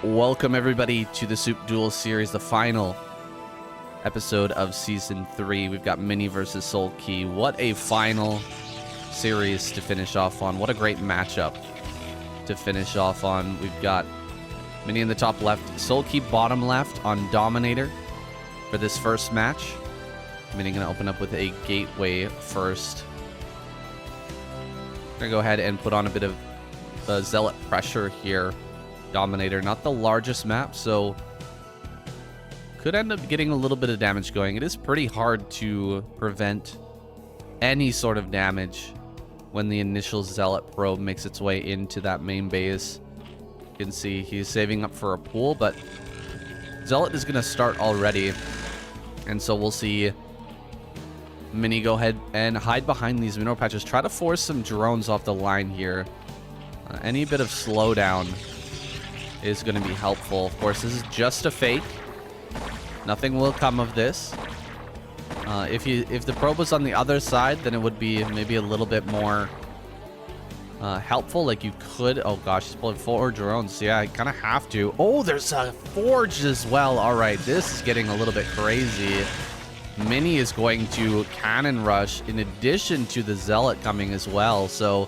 Welcome everybody to the SOOP Duel series, the final episode of Season 3. We've got Mini versus Soulkey. What a final series to finish off on. What a great matchup to finish off on. We've got Mini in the top left, Soulkey bottom left on Dominator for this first match. Mini going to open up with a gateway first. Going to go ahead and put on a bit of Zealot pressure here. Dominator, not the largest map, so could end up getting a little bit of damage going. It is pretty hard to prevent any sort of damage when the initial Zealot probe makes its way into that main base. You can see he's saving up for a pool, but Zealot is going to start already, and so we'll see Mini go ahead and hide behind these mineral patches, try to force some drones off the line here. Any bit of slowdown is going to be helpful. Of course, this is just a fake. Nothing will come of this. If the probe was on the other side, then it would be maybe a little bit more helpful. Like you could... Oh gosh, he's pulling 4 drones. Yeah, I kind of have to. Oh, there's a forge as well. All right, this is getting a little bit crazy. Mini is going to cannon rush in addition to the Zealot coming as well. So...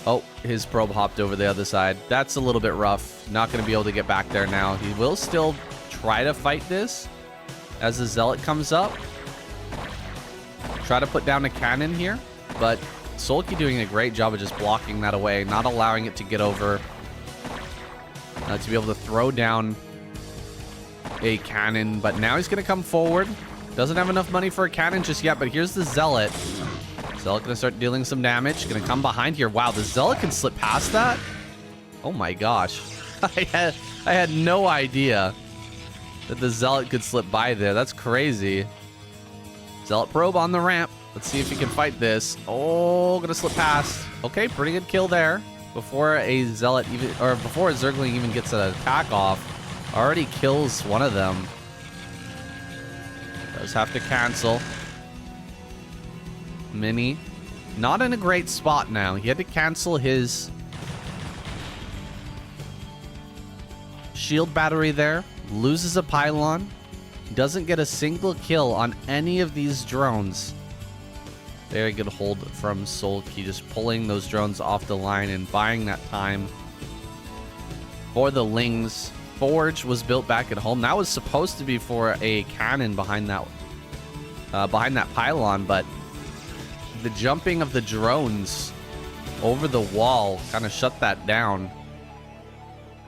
Oh, his probe hopped over the other side. That's a little bit rough. Not going to be able to get back there now. He will still try to fight this as the Zealot comes up. Try to put down a cannon here, but Soulkey doing a great job of just blocking that away, not allowing it to get over. To be able to throw down a cannon, but now he's going to come forward. Doesn't have enough money for a cannon just yet, but here's the Zealot. Zealot going to start dealing some damage. Going to come behind here. Wow, the Zealot can slip past that? Oh my gosh. I had no idea that the Zealot could slip by there. That's crazy. Zealot probe on the ramp. Let's see if he can fight this. Oh, going to slip past. Okay, pretty good kill there. Before a Zealot even, or before a Zergling even gets an attack off, already kills one of them. Does have to cancel. Mini, not in a great spot now. He had to cancel his shield battery there. Loses a pylon. Doesn't get a single kill on any of these drones. Very good hold from Soulkey, just pulling those drones off the line and buying that time for the Lings. Forge was built back at home. That was supposed to be for a cannon behind that pylon, but the jumping of the drones over the wall kind of shut that down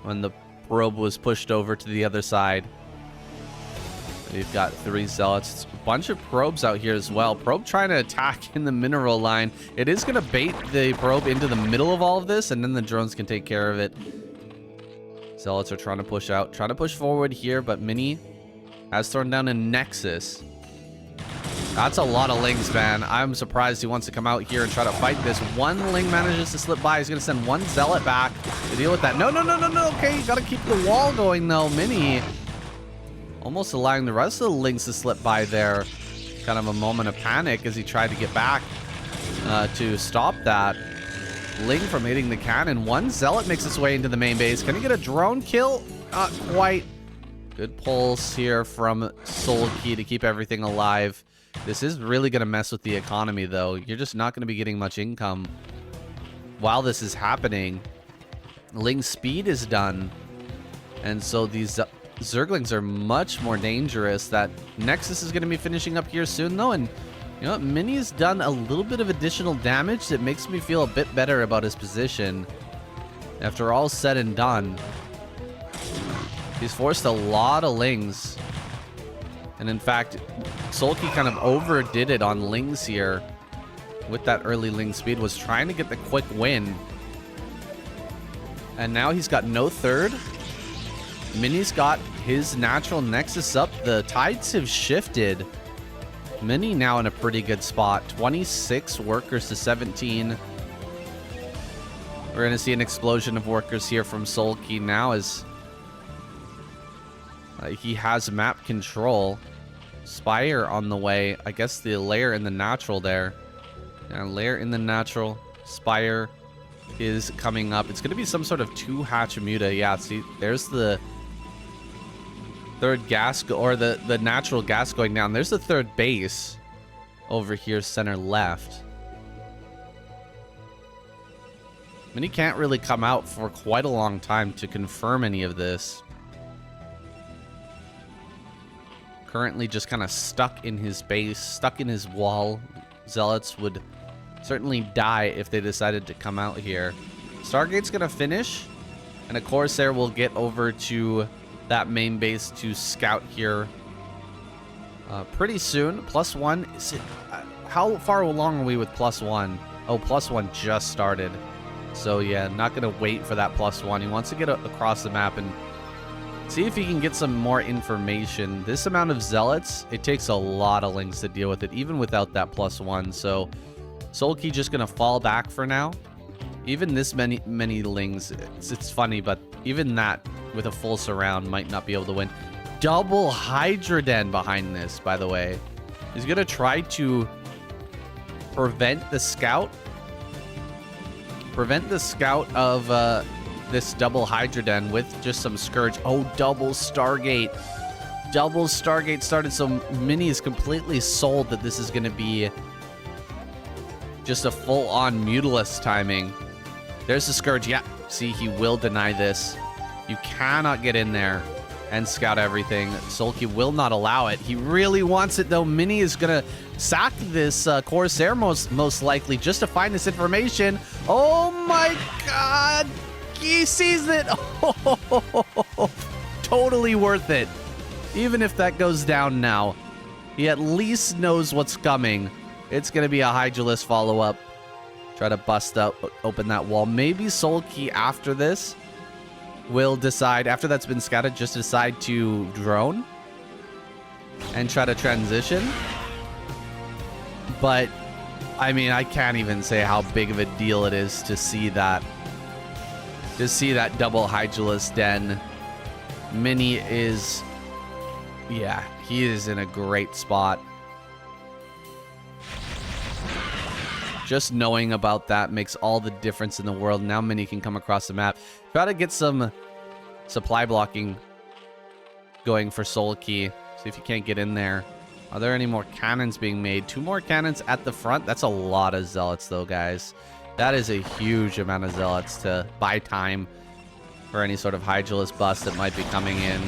when the probe was pushed over to the other side. We've got 3 Zealots. A bunch of probes out here as well. Probe trying to attack in the mineral line. It is going to bait the probe into the middle of all of this, and then the drones can take care of it. Zealots are trying to push out, trying to push forward here, but Mini has thrown down a Nexus. That's a lot of Lings, man. I'm surprised he wants to come out here and try to fight this. One Ling manages to slip by. He's going to send one Zealot back to deal with that. No. Okay, you got to keep the wall going, though. Mini almost allowing the rest of the Lings to slip by there. Kind of a moment of panic as he tried to get back to stop that Ling from hitting the cannon. One Zealot makes its way into the main base. Can he get a drone kill? Not quite. Good pulse here from Soulkey to keep everything alive. This is really going to mess with the economy, though. You're just not going to be getting much income while this is happening. Ling speed is done, and so these Zerglings are much more dangerous. That Nexus is going to be finishing up here soon, though, and you know what? Mini's done a little bit of additional damage that makes me feel a bit better about his position. After all said and done, he's forced a lot of Lings. And in fact, Soulkey kind of overdid it on Lings here with that early Ling speed, was trying to get the quick win. And now he's got no third. Mini's got his natural Nexus up. The tides have shifted. Mini now in a pretty good spot. 26 workers to 17. We're going to see an explosion of workers here from Soulkey now as he has map control. Spire on the way. I guess the layer in the natural there. Yeah, layer in the natural. Spire is coming up. It's going to be some sort of 2 Hachimuta. Yeah, see, there's the third gas, or the natural gas going down. There's the third base over here, center left. And he can't really come out for quite a long time to confirm any of this. Currently just kind of stuck in his base, stuck in his wall. Zealots would certainly die if they decided to come out here. Stargate's going to finish, and a Corsair will get over to that main base to scout here pretty soon. +1. Is it, how far along are we with +1? Oh, +1 just started. So yeah, not going to wait for that +1. He wants to get across the map and see if he can get some more information. This amount of zealots, it takes a lot of lings to deal with it, even without that +1. So Soulkey just going to fall back for now. Even this many lings, it's funny, but even that with a full surround might not be able to win. Double Hydra Den behind this, by the way. He's going to try to prevent the scout of this double Hydra Den with just some Scourge. Oh, double Stargate. Double Stargate started, so Mini is completely sold that this is going to be just a full-on Mutalisk timing. There's the Scourge. Yeah, see, he will deny this. You cannot get in there and scout everything. Soulkey will not allow it. He really wants it, though. Mini is going to sack this Corsair most likely just to find this information. Oh, my God. He sees it. Oh, totally worth it. Even if that goes down now, he at least knows what's coming. It's going to be a Hydralisk follow-up. Try to bust open that wall. Maybe Soulkey after this will decide, after that's been scouted, just decide to drone and try to transition. But, I mean, I can't even say how big of a deal it is to see that. To see that double Hydralisk Den. Mini is, yeah, he is in a great spot. Just knowing about that makes all the difference in the world. Now Mini can come across the map. Try to get some supply blocking going for Soulkey. See if you can't get in there. Are there any more cannons being made? 2 more cannons at the front. That's a lot of zealots, though, guys. That is a huge amount of zealots to buy time for any sort of Hydralisk bust that might be coming in.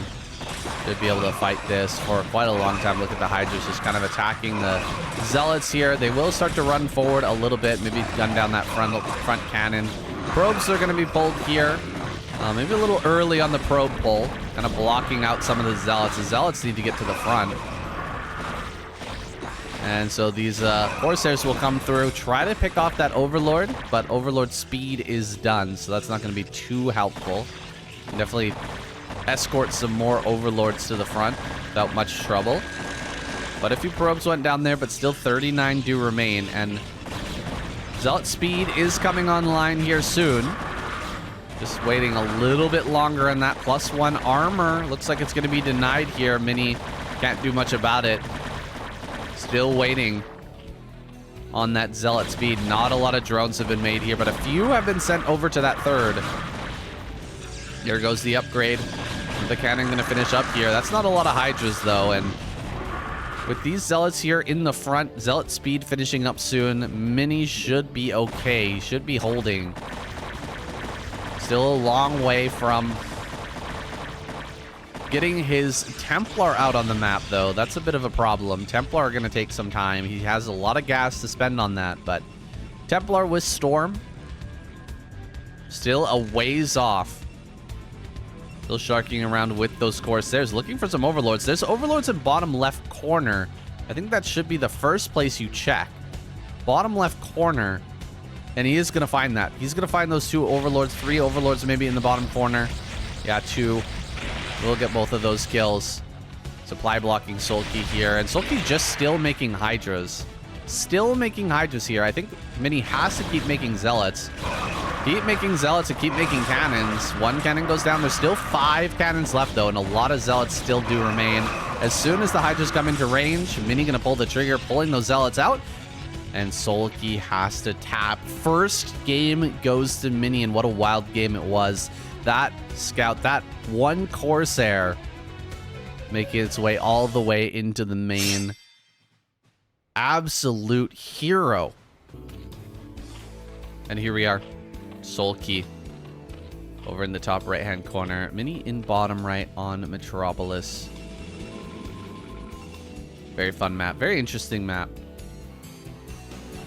Should be able to fight this for quite a long time. Look at the Hydras just kind of attacking the zealots here. They will start to run forward a little bit. Maybe gun down that front cannon. Probes are going to be pulled here. Maybe a little early on the probe pull. Kind of blocking out some of the zealots. The zealots need to get to the front. And so these Corsairs will come through, try to pick off that Overlord, but Overlord's speed is done, so that's not going to be too helpful. Definitely escort some more Overlords to the front without much trouble. But a few probes went down there, but still 39 do remain, and Zealot speed is coming online here soon. Just waiting a little bit longer on that +1 armor. Looks like it's going to be denied here. Mini can't do much about it. Still waiting on that Zealot speed. Not a lot of drones have been made here, but a few have been sent over to that third. There goes the upgrade. The cannon going to finish up here. That's not a lot of Hydras, though, and with these Zealots here in the front, Zealot speed finishing up soon. Mini should be okay. Should be holding. Still a long way from getting his Templar out on the map, though. That's a bit of a problem. Templar are going to take some time. He has a lot of gas to spend on that, but Templar with Storm still a ways off. Still sharking around with those Corsairs, looking for some Overlords. There's Overlords in bottom left corner. I think that should be the first place you check. Bottom left corner. And he is going to find that. He's going to find those 2 Overlords, 3 Overlords maybe in the bottom corner. Yeah, 2. We'll get both of those kills. Supply blocking Soulkey here. And Soulkey just still making Hydras. Still making Hydras here. I think Mini has to keep making Zealots. Keep making Zealots and keep making cannons. 1 cannon goes down. There's still 5 cannons left, though, and a lot of Zealots still do remain. As soon as the Hydras come into range, Mini going to pull the trigger, pulling those Zealots out. And Soulkey has to tap. First game goes to Mini, and what a wild game it was. That scout, that one Corsair, making its way all the way into the main. Absolute hero. And here we are. Soulkey over in the top right-hand corner. Mini in bottom right on Metropolis. Very fun map. Very interesting map.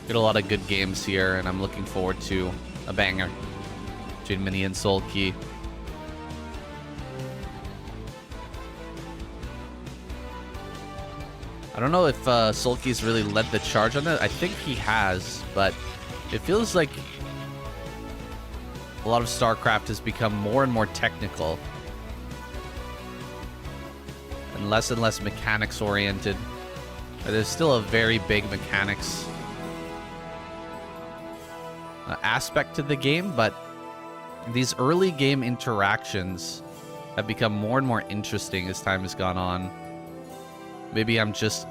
Get a lot of good games here, and I'm looking forward to a banger between Mini and Soulkey. I don't know if Soulkey's really led the charge on that. I think he has, but it feels like a lot of Starcraft has become more and more technical and less mechanics oriented. There's still a very big mechanics aspect to the game, but these early game interactions have become more and more interesting as time has gone on. Maybe I'm just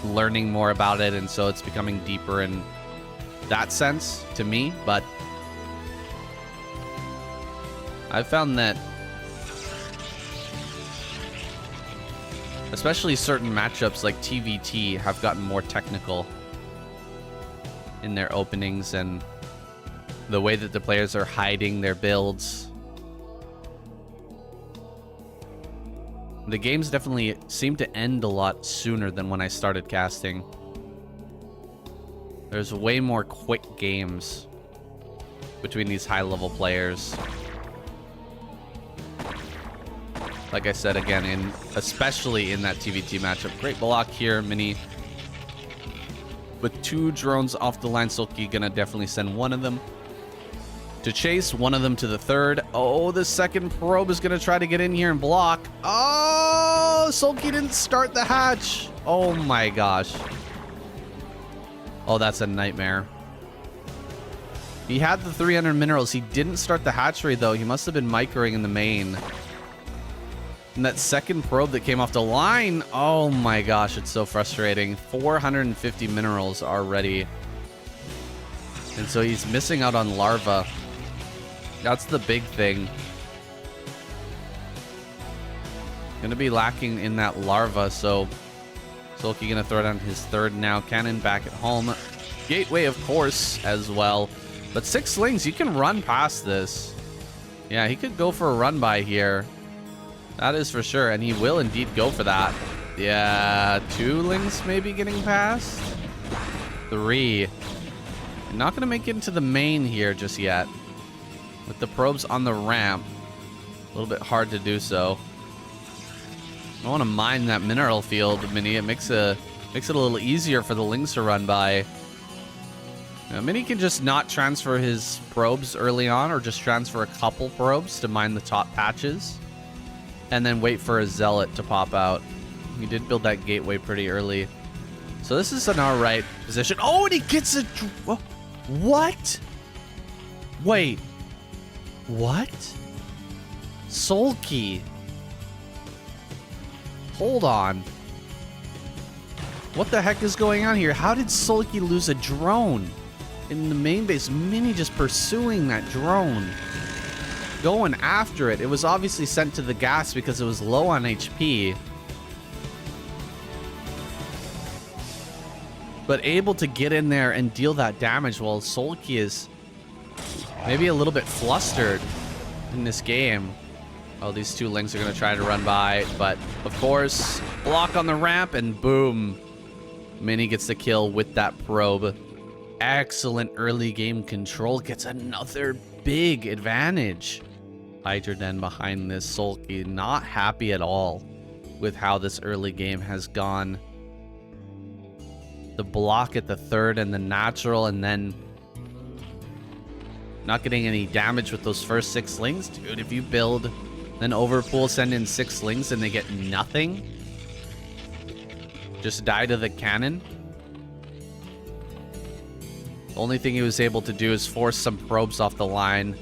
learning more about it, and so it's becoming deeper in that sense to me, but I've found that especially certain matchups like TVT have gotten more technical in their openings and the way that the players are hiding their builds. The games definitely seem to end a lot sooner than when I started casting. There's way more quick games between these high-level players. Like I said again, especially in that TVT matchup. Great block here, Mini. With 2 drones off the line, Soulkey gonna definitely send one of them to chase, one of them to the third. Oh, the second probe is gonna try to get in here and block. Oh, Soulkey didn't start the hatch. Oh my gosh. Oh, that's a nightmare. He had the 300 minerals. He didn't start the hatchery though. He must have been microing in the main. And that second probe that came off the line. Oh my gosh, it's so frustrating. 450 minerals already. And so he's missing out on larva. That's the big thing. Gonna be lacking in that larva, so Soulkey gonna throw down his third now. Cannon back at home. Gateway, of course, as well. But 6 slings, you can run past this. Yeah, he could go for a run by here. That is for sure, and he will indeed go for that. Yeah, 2 lings maybe getting past. 3. Not gonna make it into the main here just yet. With the probes on the ramp, a little bit hard to do so. I want to mine that mineral field, Mini. It makes it a little easier for the lings to run by. Now, Mini can just not transfer his probes early on, or just transfer a couple probes to mine the top patches, and then wait for a zealot to pop out. He did build that gateway pretty early, so this is an alright position. Oh, and he gets a... What? Wait. What? Soulkey. Hold on. What the heck is going on here? How did Soulkey lose a drone in the main base? Mini just pursuing that drone. Going after it. It was obviously sent to the gas because it was low on HP. But able to get in there and deal that damage while Soulkey is maybe a little bit flustered in this game. Oh, these 2 lings are going to try to run by, but of course, block on the ramp, and boom. Mini gets the kill with that probe. Excellent early game control. Gets another big advantage. Hydra Den behind this. Soulkey not happy at all with how this early game has gone. The block at the third and the natural, and then not getting any damage with those first 6 slings. Dude, if you build then Overpool, send in 6 slings and they get nothing, just die to the cannon. The only thing he was able to do is force some probes off the line.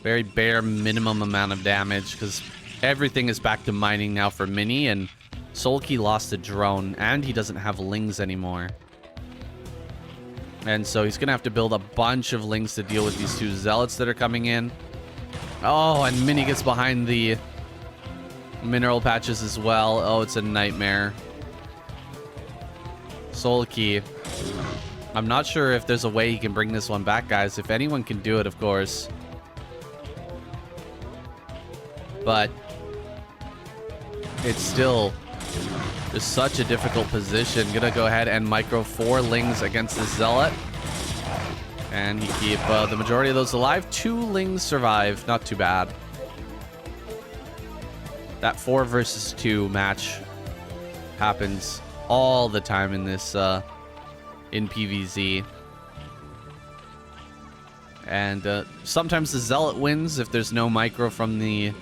Very bare minimum amount of damage, because everything is back to mining now for Mini, and Soulkey lost a drone, and he doesn't have lings anymore. And so he's going to have to build a bunch of Lings to deal with these 2 Zealots that are coming in. Oh, and Mini gets behind the mineral patches as well. Oh, it's a nightmare. Soulkey. I'm not sure if there's a way he can bring this one back, guys. If anyone can do it, of course. But it's still just such a difficult position. Gonna go ahead and micro 4 Lings against this Zealot. And he keep the majority of those alive. 2 Lings survive. Not too bad. That 4 versus 2 match happens all the time in this in PvZ. And sometimes the Zealot wins if there's no micro from the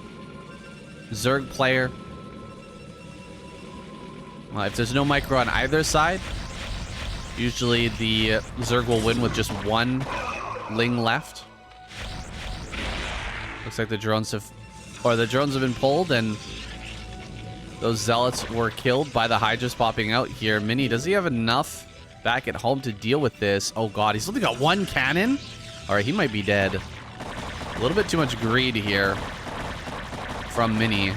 Zerg player. If there's no micro on either side, usually the Zerg will win with just 1 Ling left. Looks like the drones have been pulled, and those Zealots were killed by the Hydras popping out here. Mini, does he have enough back at home to deal with this? Oh god, he's only got 1 cannon? Alright, he might be dead. A little bit too much greed here from Mini.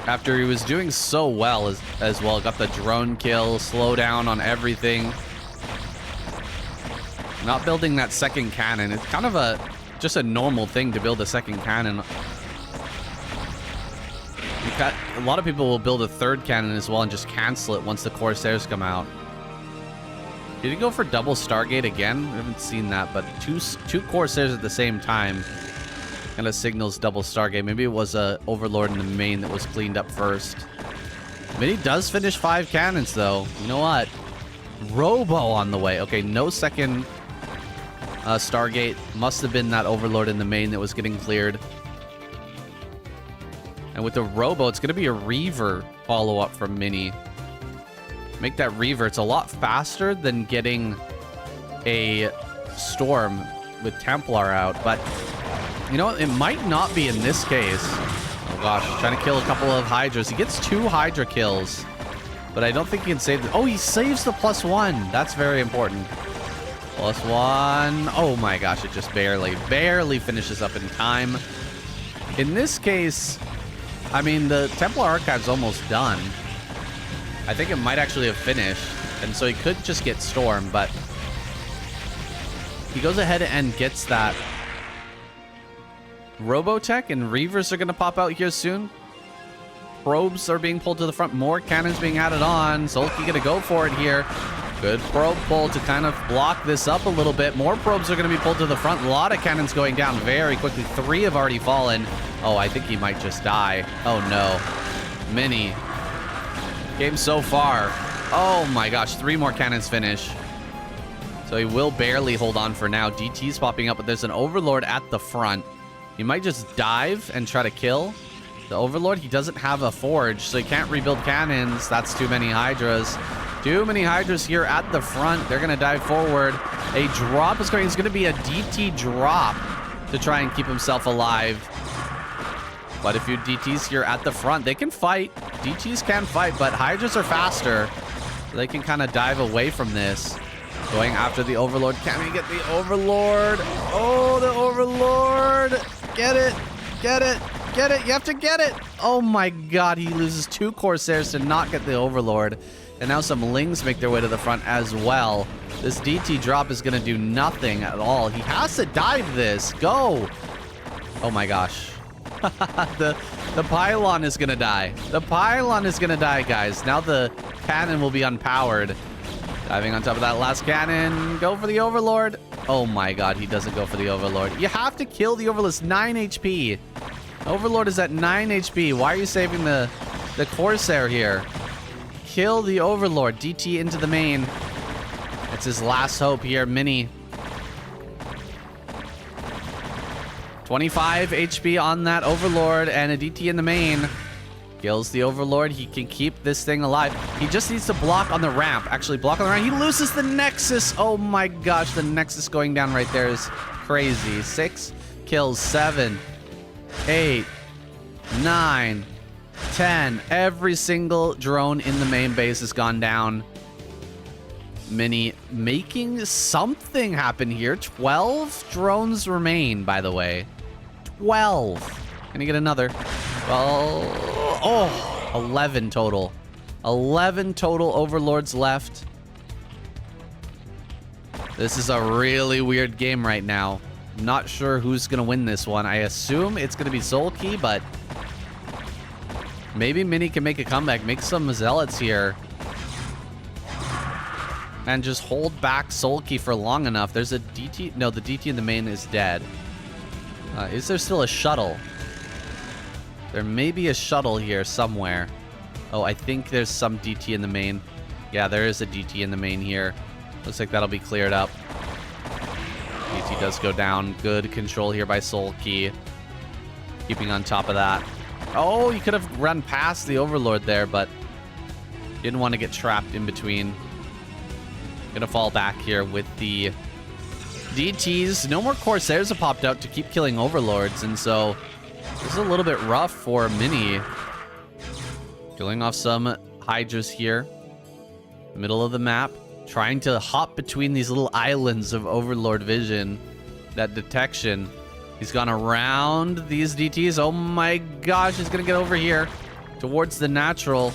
After he was doing so well as well. Got the drone kill, slow down on everything. Not building that second cannon. It's kind of just a normal thing to build a second cannon. A lot of people will build a 3rd cannon as well and just cancel it once the Corsairs come out. Did he go for double Stargate again? I haven't seen that, but two Corsairs at the same time kind of signals double Stargate. Maybe it was a Overlord in the main that was cleaned up first. Mini does finish 5 cannons, though. You know what? Robo on the way. Okay, no second Stargate. Must have been that Overlord in the main that was getting cleared. And with the Robo, it's going to be a Reaver follow-up from Mini. Make that Reaver. It's a lot faster than getting a Storm with Templar out, but you know, it might not be in this case. Oh gosh, trying to kill a couple of Hydras. He gets 2 Hydra kills, but I don't think he can save the... Oh, he saves the +1. That's very important. +1. Oh my gosh, it just barely finishes up in time. In this case, I mean, the Templar Archive's almost done. I think it might actually have finished, and so he could just get Storm, but he goes ahead and gets that Robotech, and Reavers are going to pop out here soon. Probes are being pulled to the front. More cannons being added on. Soulkey going to go for it here. Good probe pull to kind of block this up a little bit. More probes are going to be pulled to the front. A lot of cannons going down very quickly. 3 have already fallen. Oh, I think he might just die. Oh, no. Mini. Game so far. Oh, my gosh. 3 more cannons finish. So he will barely hold on for now. DT's popping up, but there's an Overlord at the front. He might just dive and try to kill the Overlord. He doesn't have a forge, so he can't rebuild cannons. That's too many Hydras. Too many Hydras here at the front. They're going to dive forward. A drop is going. It's going to be a DT drop to try and keep himself alive. But if you DTs here at the front, they can fight. DTs can fight, but Hydras are faster. So they can kind of dive away from this. Going after the Overlord. Can we get the Overlord? Oh, the Overlord. Get it. Get it. Get it. You have to get it. Oh my god. He loses 2 Corsairs to not get the Overlord. And now some Lings make their way to the front as well. This DT drop is going to do nothing at all. He has to dive this. Go. Oh my gosh. The pylon is going to die. The pylon is going to die, guys. Now the cannon will be unpowered. Diving on top of that last cannon. Go for the Overlord. Oh my god, he doesn't go for the Overlord. You have to kill the Overlord. It's 9 HP. Overlord is at 9 HP. Why are you saving the Corsair here? Kill the Overlord. DT into the main. It's his last hope here. Mini. 25 HP on that Overlord and a DT in the main. Kills the Overlord. He can keep this thing alive. He just needs to block on the ramp. Actually, block on the ramp. He loses the Nexus. Oh my gosh, the Nexus going down right there is crazy. 6 kills, 7, 8, 9, 10. Every single drone in the main base has gone down. Mini making something happen here. 12 drones remain, by the way. 12. Can you get another? Well, oh, 11 total. 11 total overlords left. This is a really weird game right now. Not sure who's going to win this one. I assume it's going to be Soulkey, but maybe Mini can make a comeback. Make some zealots here. And just hold back Soulkey for long enough. There's a DT. No, the DT in the main is dead. Is there still a shuttle? There may be a shuttle here somewhere. Oh, I think there's some DT in the main. Yeah, there is a DT in the main here. Looks like that'll be cleared up. DT does go down. Good control here by Soulkey. Keeping on top of that. Oh, you could have run past the Overlord there, but didn't want to get trapped in between. Gonna fall back here with the DTs. No more Corsairs have popped out to keep killing Overlords, and so this is a little bit rough for Mini. Killing off some Hydras here. Middle of the map. Trying to hop between these little islands of Overlord vision. That detection. He's gone around these DTs. Oh my gosh, he's gonna get over here towards the natural.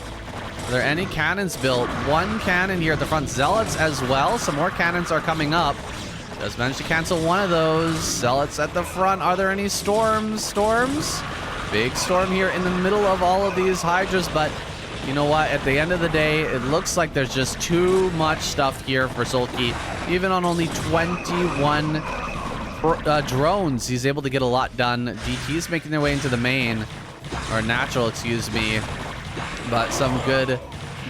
Are there any cannons built? One cannon here at the front. Zealots as well. Some more cannons are coming up. Does manage to cancel one of those. Zealots at the front. Are there any storms? Storms? Big storm here in the middle of all of these Hydras, but you know what? At the end of the day, it looks like there's just too much stuff here for Soulkey. Even on only 21 drones, he's able to get a lot done. DT's making their way into the main, or natural, excuse me. But some good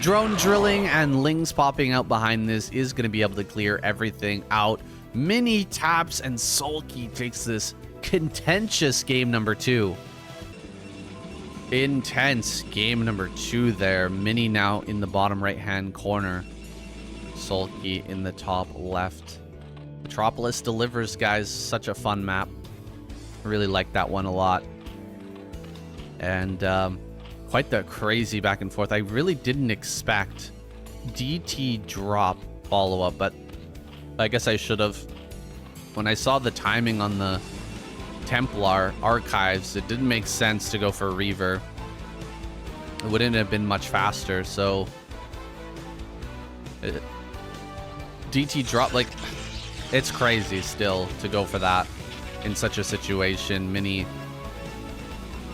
drone drilling and Lings popping out behind this is going to be able to clear everything out. Mini taps and Soulkey takes this contentious game number 2. Intense game number 2 there. Mini now in the bottom right-hand corner. Soulkey in the top left. Metropolis Delivers, guys. Such a fun map. I really like that one a lot. And quite the crazy back and forth. I really didn't expect DT drop follow-up, but I guess I should have. When I saw the timing on the Templar archives, it didn't make sense to go for Reaver. It wouldn't have been much faster, so DT drop, like, it's crazy still to go for that in such a situation. Mini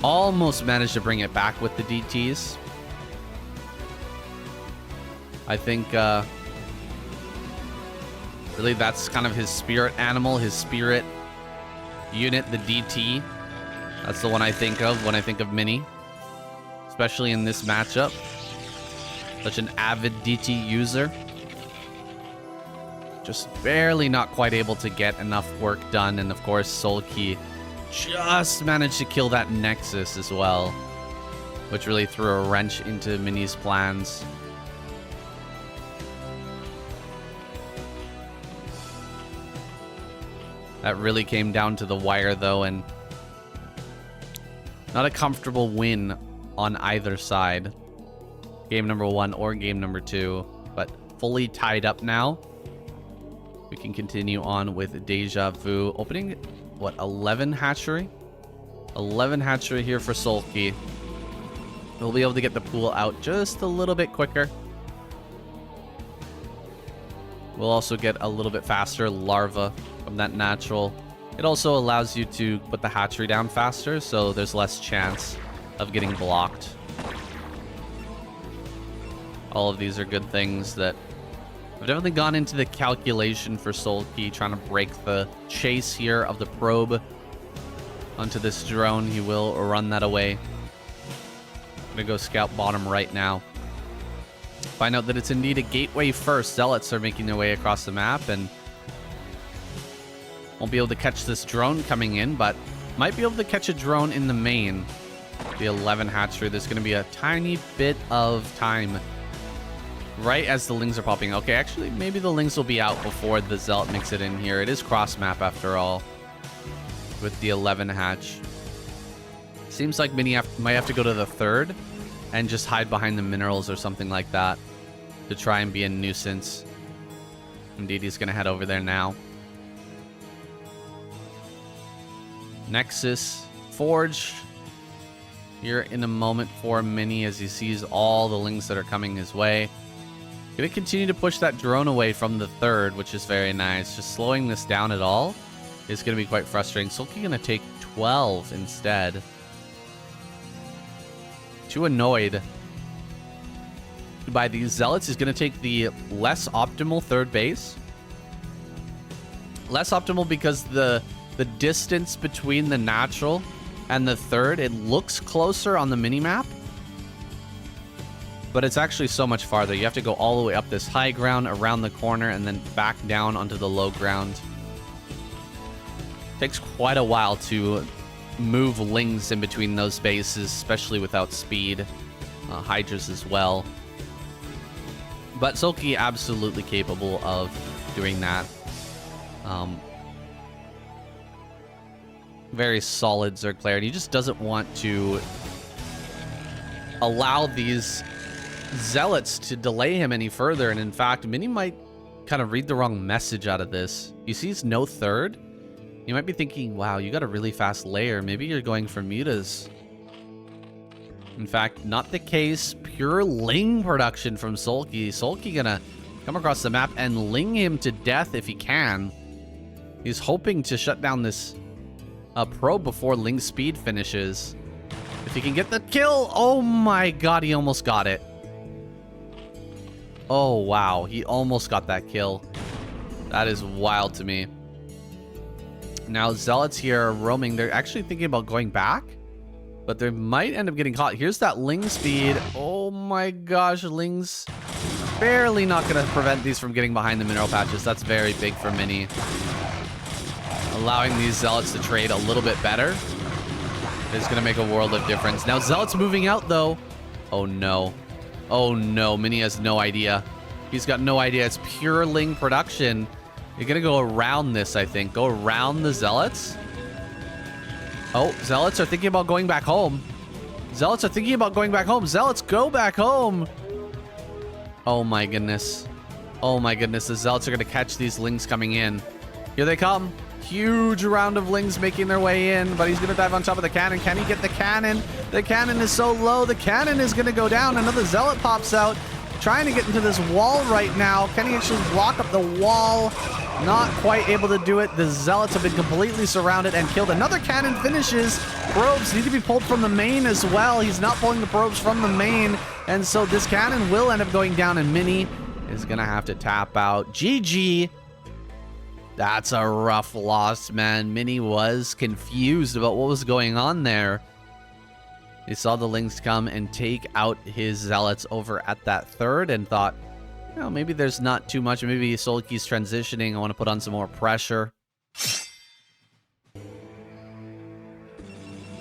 almost managed to bring it back with the DTs. I think really that's kind of his spirit animal, his spirit unit, the DT. That's the one I think of when I think of Mini, especially in this matchup. Such an avid DT user. Just barely not quite able to get enough work done. And of course, Soulkey just managed to kill that Nexus as well, which really threw a wrench into Mini's plans. That really came down to the wire, though, and not a comfortable win on either side. Game number 1 or game number 2, but fully tied up now. We can continue on with Deja Vu. Opening, what, 11 hatchery? 11 hatchery here for Soulkey. We'll be able to get the pool out just a little bit quicker. We'll also get a little bit faster larva from that natural. It also allows you to put the hatchery down faster, so there's less chance of getting blocked. All of these are good things that have definitely gone into the calculation for Soulkey, trying to break the chase here of the probe onto this drone. He will run that away. I'm gonna go scout bottom right now. Find out that it's indeed a gateway first. Zealots are making their way across the map and won't be able to catch this drone coming in, but might be able to catch a drone in the main. The 11 hatchery. There's going to be a tiny bit of time right as the Lings are popping. Okay, actually, maybe the Lings will be out before the Zealot makes it in here. It is cross map after all with the 11 hatch. Seems like Mini might have to go to the 3rd and just hide behind the minerals or something like that to try and be a nuisance. Indeed, he's going to head over there now. Nexus, Forge. Here in a moment for Mini as he sees all the lings that are coming his way. Gonna continue to push that drone away from the third, which is very nice. Just slowing this down at all is gonna be quite frustrating. Soulkey gonna take 12 instead. Too annoyed by these zealots. He's gonna take the less optimal third base. Less optimal because the distance between the natural and the third, it looks closer on the mini-map, but it's actually so much farther. You have to go all the way up this high ground, around the corner, and then back down onto the low ground. Takes quite a while to move lings in between those bases, especially without speed. Hydras as well. But Soulkey absolutely capable of doing that. Very solid Zerg player, and he just doesn't want to allow these zealots to delay him any further. And in fact, Mini might kind of read the wrong message out of this. He sees no third. You might be thinking, wow, you got a really fast layer. Maybe you're going for mutas. In fact, not the case. Pure ling production from Soulkey. Soulkey gonna come across the map and ling him to death if he can. He's hoping to shut down this probe before ling speed finishes. If he can get the kill, oh my god, he almost got it. Oh wow, he almost got that kill. That is wild to me. Now zealots here are roaming. They're actually thinking about going back, but they might end up getting caught. Here's that ling speed. Oh my gosh, ling's barely not gonna prevent these from getting behind the mineral patches. That's very big for Mini. Allowing these zealots to trade a little bit better is going to make a world of difference. Now, zealots moving out, though. Oh, no. Oh, no. Mini has no idea. He's got no idea. It's pure ling production. You're going to go around this, I think. Go around the zealots. Oh, zealots are thinking about going back home. Zealots are thinking about going back home. Zealots, go back home. Oh, my goodness. Oh, my goodness. The zealots are going to catch these lings coming in. Here they come. Huge round of lings making their way in, but he's going to dive on top of the cannon. Can he get the cannon? The cannon is so low. The cannon is going to go down. Another zealot pops out, trying to get into this wall right now. Can he actually block up the wall? Not quite able to do it. The zealots have been completely surrounded and killed. Another cannon finishes. Probes need to be pulled from the main as well. He's not pulling the probes from the main, and so this cannon will end up going down, and Mini is going to have to tap out. GG. That's a rough loss, man. Mini was confused about what was going on there. He saw the lings come and take out his zealots over at that third and thought, you know, maybe there's not too much. Maybe Soulkey's transitioning. I want to put on some more pressure.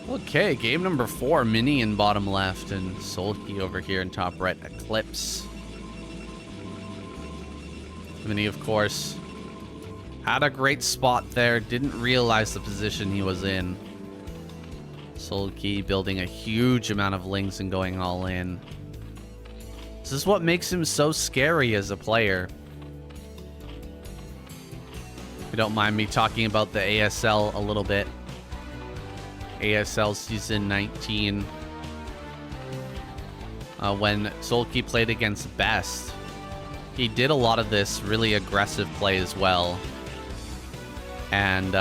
Okay, game number 4. Mini in bottom left and Soulkey over here in top right. Eclipse. Mini, of course, had a great spot there. Didn't realize the position he was in. Soulkey building a huge amount of lings and going all in. This is what makes him so scary as a player. If you don't mind me talking about the ASL a little bit. ASL Season 19. When Soulkey played against Best, he did a lot of this really aggressive play as well. And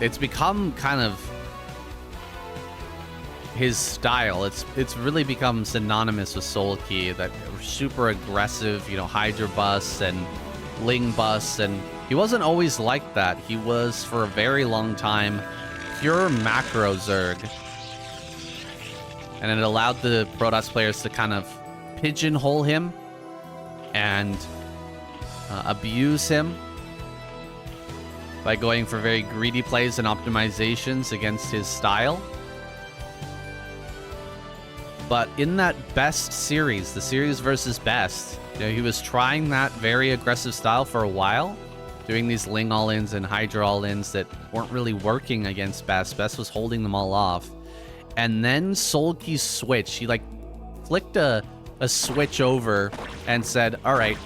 it's become kind of his style. It's really become synonymous with Soulkey, that super aggressive, you know, Hydra busts and Ling busts, and he wasn't always like that. He was, for a very long time, pure macro Zerg. And it allowed the Protoss players to kind of pigeonhole him and abuse him by going for very greedy plays and optimizations against his style. But in that Best series, the series versus Best, you know, he was trying that very aggressive style for a while, doing these Ling all-ins and Hydra all-ins that weren't really working against Best. Best was holding them all off. And then Soulkey switched. He like flicked a switch over and said, all right,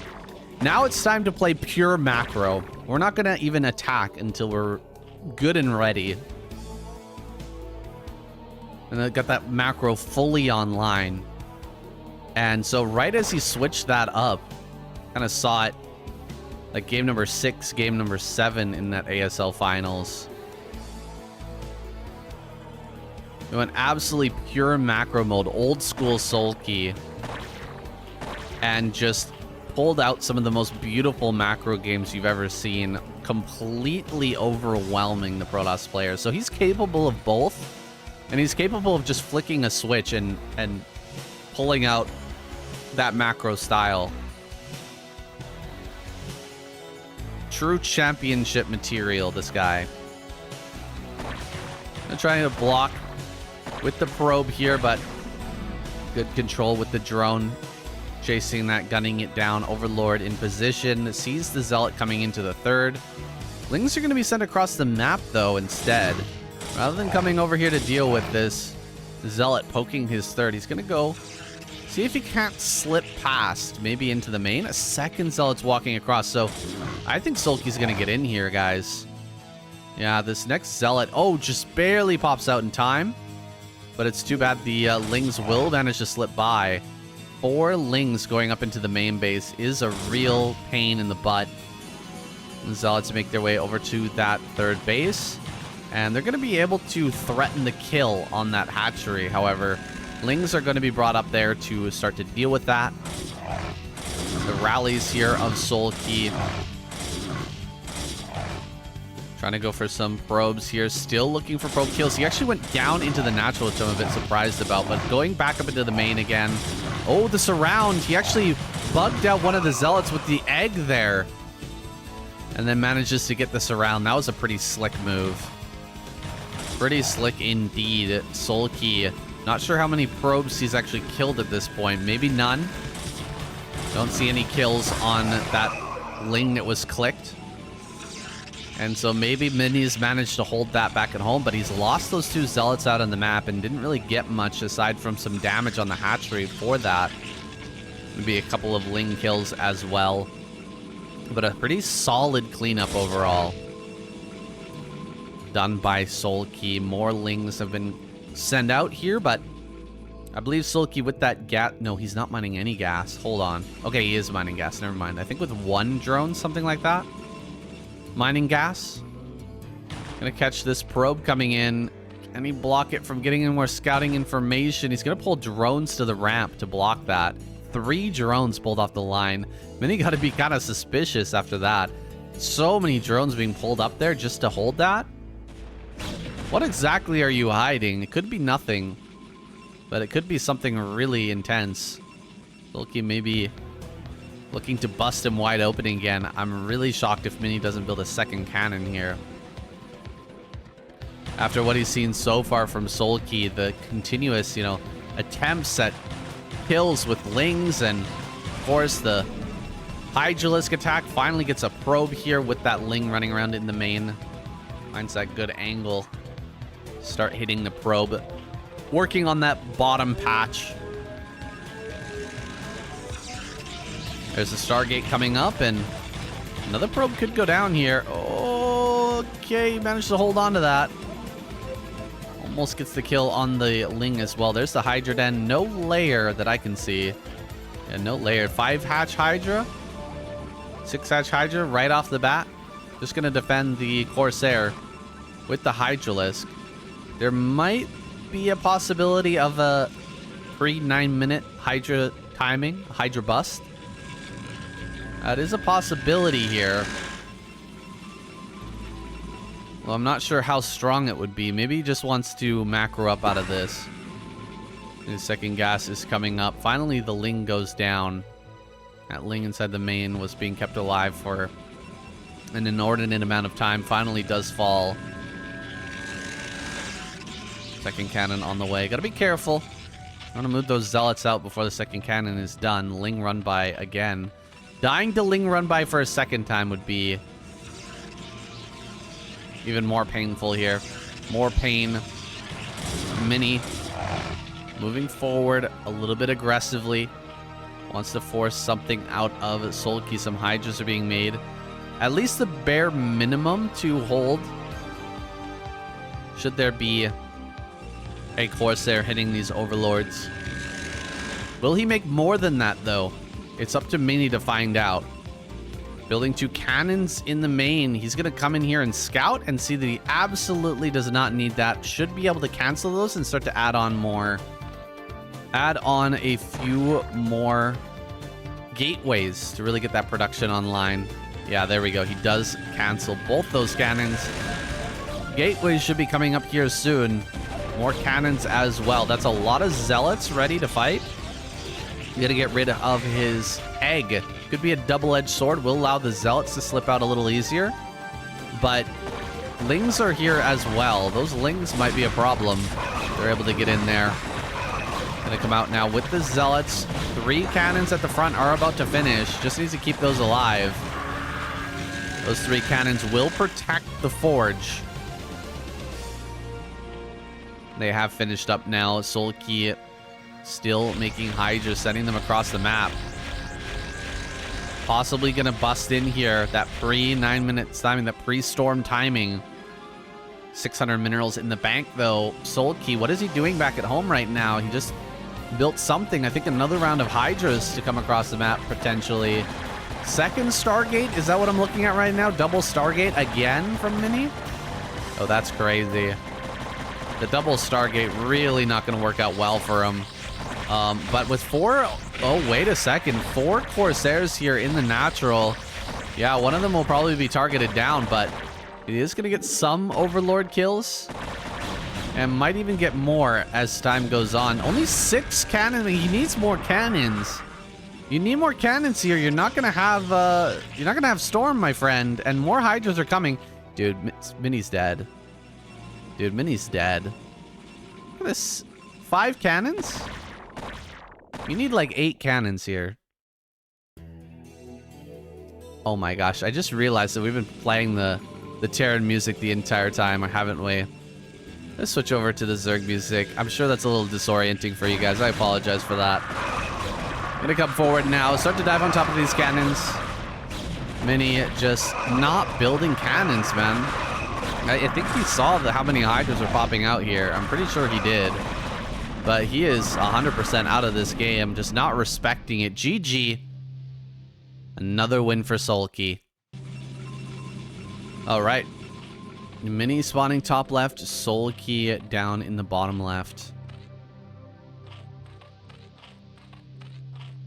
Now it's time to play pure macro. We're not going to even attack until we're good and ready. And I got that macro fully online. And so right as he switched that up, kind of saw it like game number 6, game number 7 in that ASL finals. We went absolutely pure macro mode, old school Soulkey, and just pulled out some of the most beautiful macro games you've ever seen, completely overwhelming the Protoss players. So he's capable of both, and he's capable of just flicking a switch and pulling out that macro style. True championship material, this guy. I'm trying to block with the probe here, but good control with the drone. Chasing that, gunning it down. Overlord in position. Sees the Zealot coming into the third. Lings are going to be sent across the map, though, instead. Rather than coming over here to deal with this Zealot poking his third, he's going to go see if he can't slip past, maybe into the main. A second Zealot's walking across, so I think Soulkey's going to get in here, guys. Yeah, this next Zealot, oh, just barely pops out in time. But it's too bad the Lings will manage to slip by. 4 Lings going up into the main base is a real pain in the butt. The Zealots make their way over to that third base. And they're going to be able to threaten the kill on that hatchery. However, Lings are going to be brought up there to start to deal with that. The rallies here of Soulkey. Trying to go for some probes here. Still looking for probe kills. He actually went down into the natural, which I'm a bit surprised about. But going back up into the main again. Oh, the surround. He actually bugged out one of the Zealots with the egg there. And then manages to get the surround. That was a pretty slick move. Pretty slick indeed. Soulkey. Not sure how many probes he's actually killed at this point. Maybe none. Don't see any kills on that Ling that was clicked. And so maybe Mini's managed to hold that back at home, but he's lost those 2 Zealots out on the map and didn't really get much aside from some damage on the hatchery for that. Maybe a couple of Ling kills as well. But a pretty solid cleanup overall. Done by Soulkey. More Lings have been sent out here, but I believe Soulkey with that gas... No, he's not mining any gas. Hold on. Okay, he is mining gas. Never mind. I think with 1 drone, something like that. Mining gas. Gonna catch this probe coming in. Can he block it from getting any more scouting information? He's gonna pull drones to the ramp to block that. 3 drones pulled off the line. Mini gotta be kind of suspicious after that. So many drones being pulled up there just to hold that. What exactly are you hiding? It could be nothing. But it could be something really intense. Soulkey maybe looking to bust him wide open again. I'm really shocked if Mini doesn't build a second cannon here. After what he's seen so far from Soulkey, the continuous, you know, attempts at kills with Lings, and of course the Hydralisk attack finally gets a probe here with that Ling running around in the main. Finds that good angle. Start hitting the probe. Working on that bottom patch. There's a Stargate coming up, and another probe could go down here. Okay, managed to hold on to that. Almost gets the kill on the Ling as well. There's the Hydra Den. No layer that I can see. Yeah, no layer. 5 hatch Hydra. 6 hatch Hydra right off the bat. Just going to defend the Corsair with the Hydralisk. There might be a possibility of a pre-9-minute Hydra timing. Hydra bust. That is a possibility here. Well, I'm not sure how strong it would be. Maybe he just wants to macro up out of this. His second gas is coming up. Finally, the Ling goes down. That Ling inside the main was being kept alive for an inordinate amount of time. Finally does fall. Second cannon on the way. Gotta be careful. I want to move those Zealots out before the second cannon is done. Ling run by again. Dying to Ling run by for a second time would be even more painful here. More pain. Mini moving forward a little bit aggressively. Wants to force something out of Soulkey. Some Hydras are being made. At least the bare minimum to hold. Should there be a Corsair hitting these Overlords. Will he make more than that, though? It's up to Mini to find out. Building 2 cannons in the main. He's going to come in here and scout and see that he absolutely does not need that. Should be able to cancel those and start to add on more. Add on a few more gateways to really get that production online. Yeah, there we go. He does cancel both those cannons. Gateways should be coming up here soon. More cannons as well. That's a lot of zealots ready to fight. You gotta get rid of his egg. Could be a double-edged sword. Will allow the zealots to slip out a little easier. But lings are here as well. Those lings might be a problem. They're able to get in there. Gonna come out now with the zealots. 3 cannons at the front are about to finish. Just needs to keep those alive. Those 3 cannons will protect the forge. They have finished up now. Soulkey still making Hydra, sending them across the map. Possibly gonna bust in here. That pre-9 minutes timing, that pre-storm timing. 600 minerals in the bank, though. Soulkey, what is he doing back at home right now? He just built something. I think another round of Hydras to come across the map, potentially. Second Stargate? Is that what I'm looking at right now? Double Stargate again from Mini? Oh, that's crazy. The double Stargate really not going to work out well for him. But with 4... Oh, wait a second. 4 Corsairs here in the natural. Yeah, one of them will probably be targeted down, but he is going to get some Overlord kills. And might even get more as time goes on. Only 6 cannons. He needs more cannons. You need more cannons here. You're not gonna have Storm, my friend. And more Hydras are coming. Dude, Mini's dead. Dude, Mini's dead. Look at this. 5 cannons? You need like 8 cannons here. Oh my gosh, I just realized that we've been playing the Terran music the entire time, haven't we? Let's switch over to the Zerg music. I'm sure that's a little disorienting for you guys. I apologize for that. Gonna come forward now. Start to dive on top of these cannons. Mini just not building cannons, man. I think he saw how many Hydras are popping out here. I'm pretty sure he did. But he is 100% out of this game. Just not respecting it. GG. Another win for Soulkey. Alright. Mini spawning top left, Soulkey down in the bottom left.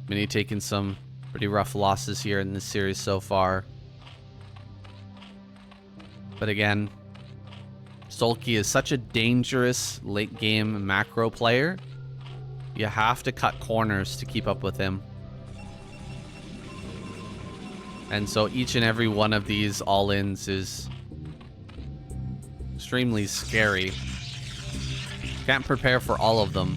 Mini taking some pretty rough losses here in this series so far. But again, Soulkey is such a dangerous late game macro player. You have to cut corners to keep up with him. And so each and every one of these all-ins is extremely scary. Can't prepare for all of them.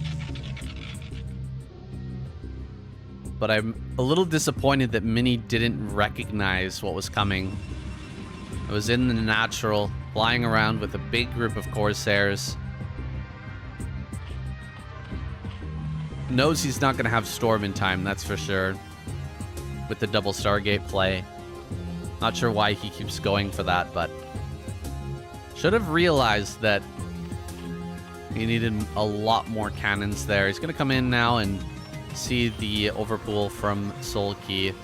But I'm a little disappointed that Mini didn't recognize what was coming. I was in the natural, flying around with a big group of Corsairs. Knows he's not going to have Storm in time, that's for sure. With the double Stargate play. Not sure why he keeps going for that, but should have realized that he needed a lot more cannons there. He's going to come in now and see the overpool from Soulkey.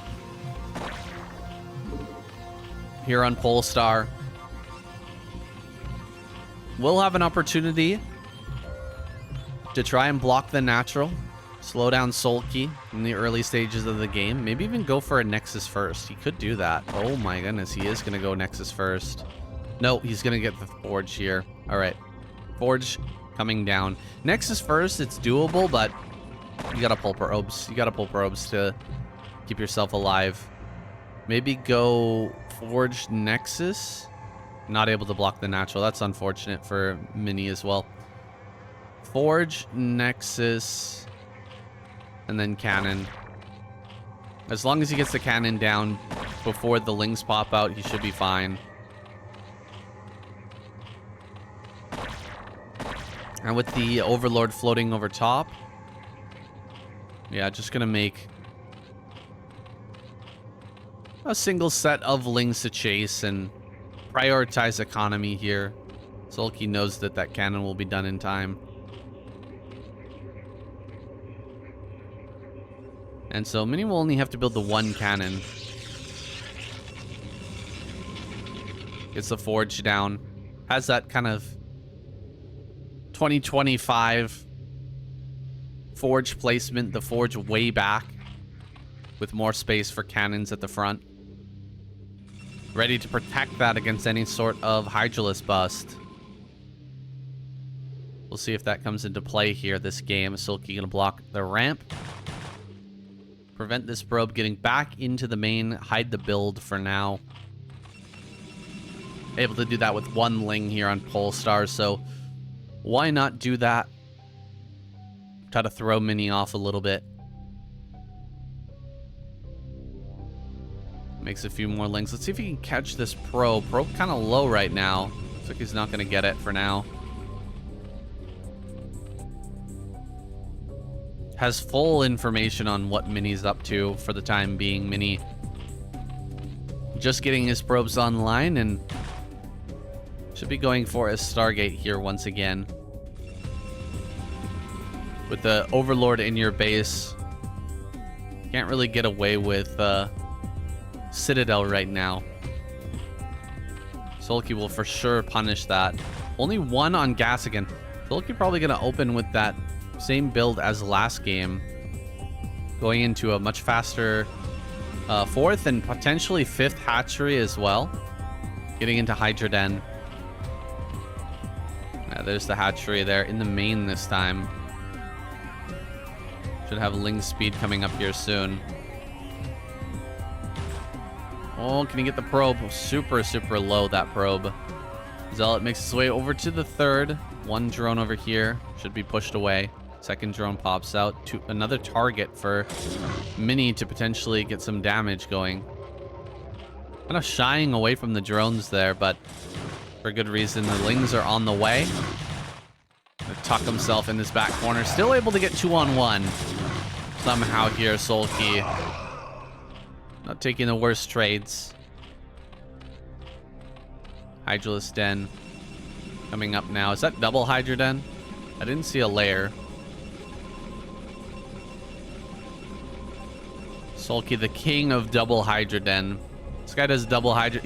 Here on Polestar. We'll have an opportunity to try and block the natural. Slow down Soulkey in the early stages of the game. Maybe even go for a Nexus first. He could do that. Oh my goodness, he is going to go Nexus first. No, he's going to get the Forge here. All right. Forge coming down. Nexus first, it's doable, but you got to pull probes. You got to pull probes to keep yourself alive. Maybe go Forge Nexus. Not able to block the natural. That's unfortunate for Mini as well. Forge Nexus. And then cannon. As long as he gets the cannon down before the lings pop out, he should be fine. And with the Overlord floating over top. Yeah, just gonna make a single set of lings to chase and prioritize economy here. Soulkey knows that that cannon will be done in time. And so Mini will only have to build the one cannon. Gets the forge down. Has that kind of 2025 forge placement. The forge way back with more space for cannons at the front. Ready to protect that against any sort of Hydralisk bust. We'll see if that comes into play here this game. Soulkey gonna block the ramp. Prevent this probe getting back into the main. Hide the build for now. Able to do that with one ling here on Polestar, so why not do that? Try to throw Mini off a little bit. Makes a few more lings. Let's see if he can catch this probe. Probe kind of low right now. Looks like he's not going to get it for now. Has full information on what Mini's up to for the time being. Mini just getting his probes online and should be going for a Stargate here once again. With the Overlord in your base, can't really get away with Citadel right now. Soulkey will for sure punish that. Only one on gas again. Soulkey probably going to open with that same build as last game. Going into a much faster fourth and potentially fifth hatchery as well. Getting into Hydra Den. There's the hatchery there in the main this time. Should have ling speed coming up here soon. Oh, can he get the probe? Super, super low, that probe. Zealot makes his way over to the third. One drone over here. Should be pushed away. Second drone pops out to another target for Mini to potentially get some damage going. Kind of shying away from the drones there, but for good reason. The lings are on the way. Gonna tuck himself in this back corner. Still able to get 2-on-1. Somehow here, Soulkey. Not taking the worst trades. Hydralisk Den coming up now. Is that double Hydra Den? I didn't see a layer. Soulkey, the king of double Hydra Den. This guy does double Hydra.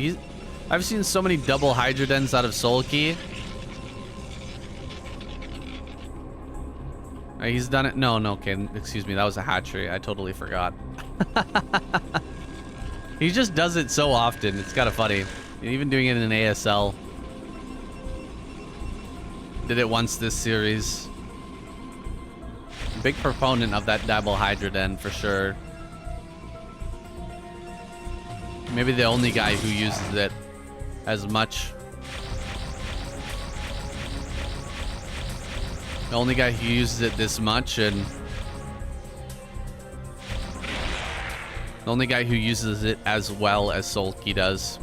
I've seen so many double Hydra Dens out of Soulkey. He's done it. No, okay. Excuse me. That was a hatchery. I totally forgot. He just does it so often. It's kind of funny. Even doing it in ASL. Did it once this series. Big proponent of that double Hydra Den for sure. Maybe the only guy who uses it as much. The only guy who uses it this much, and the only guy who uses it as well as Soulkey does.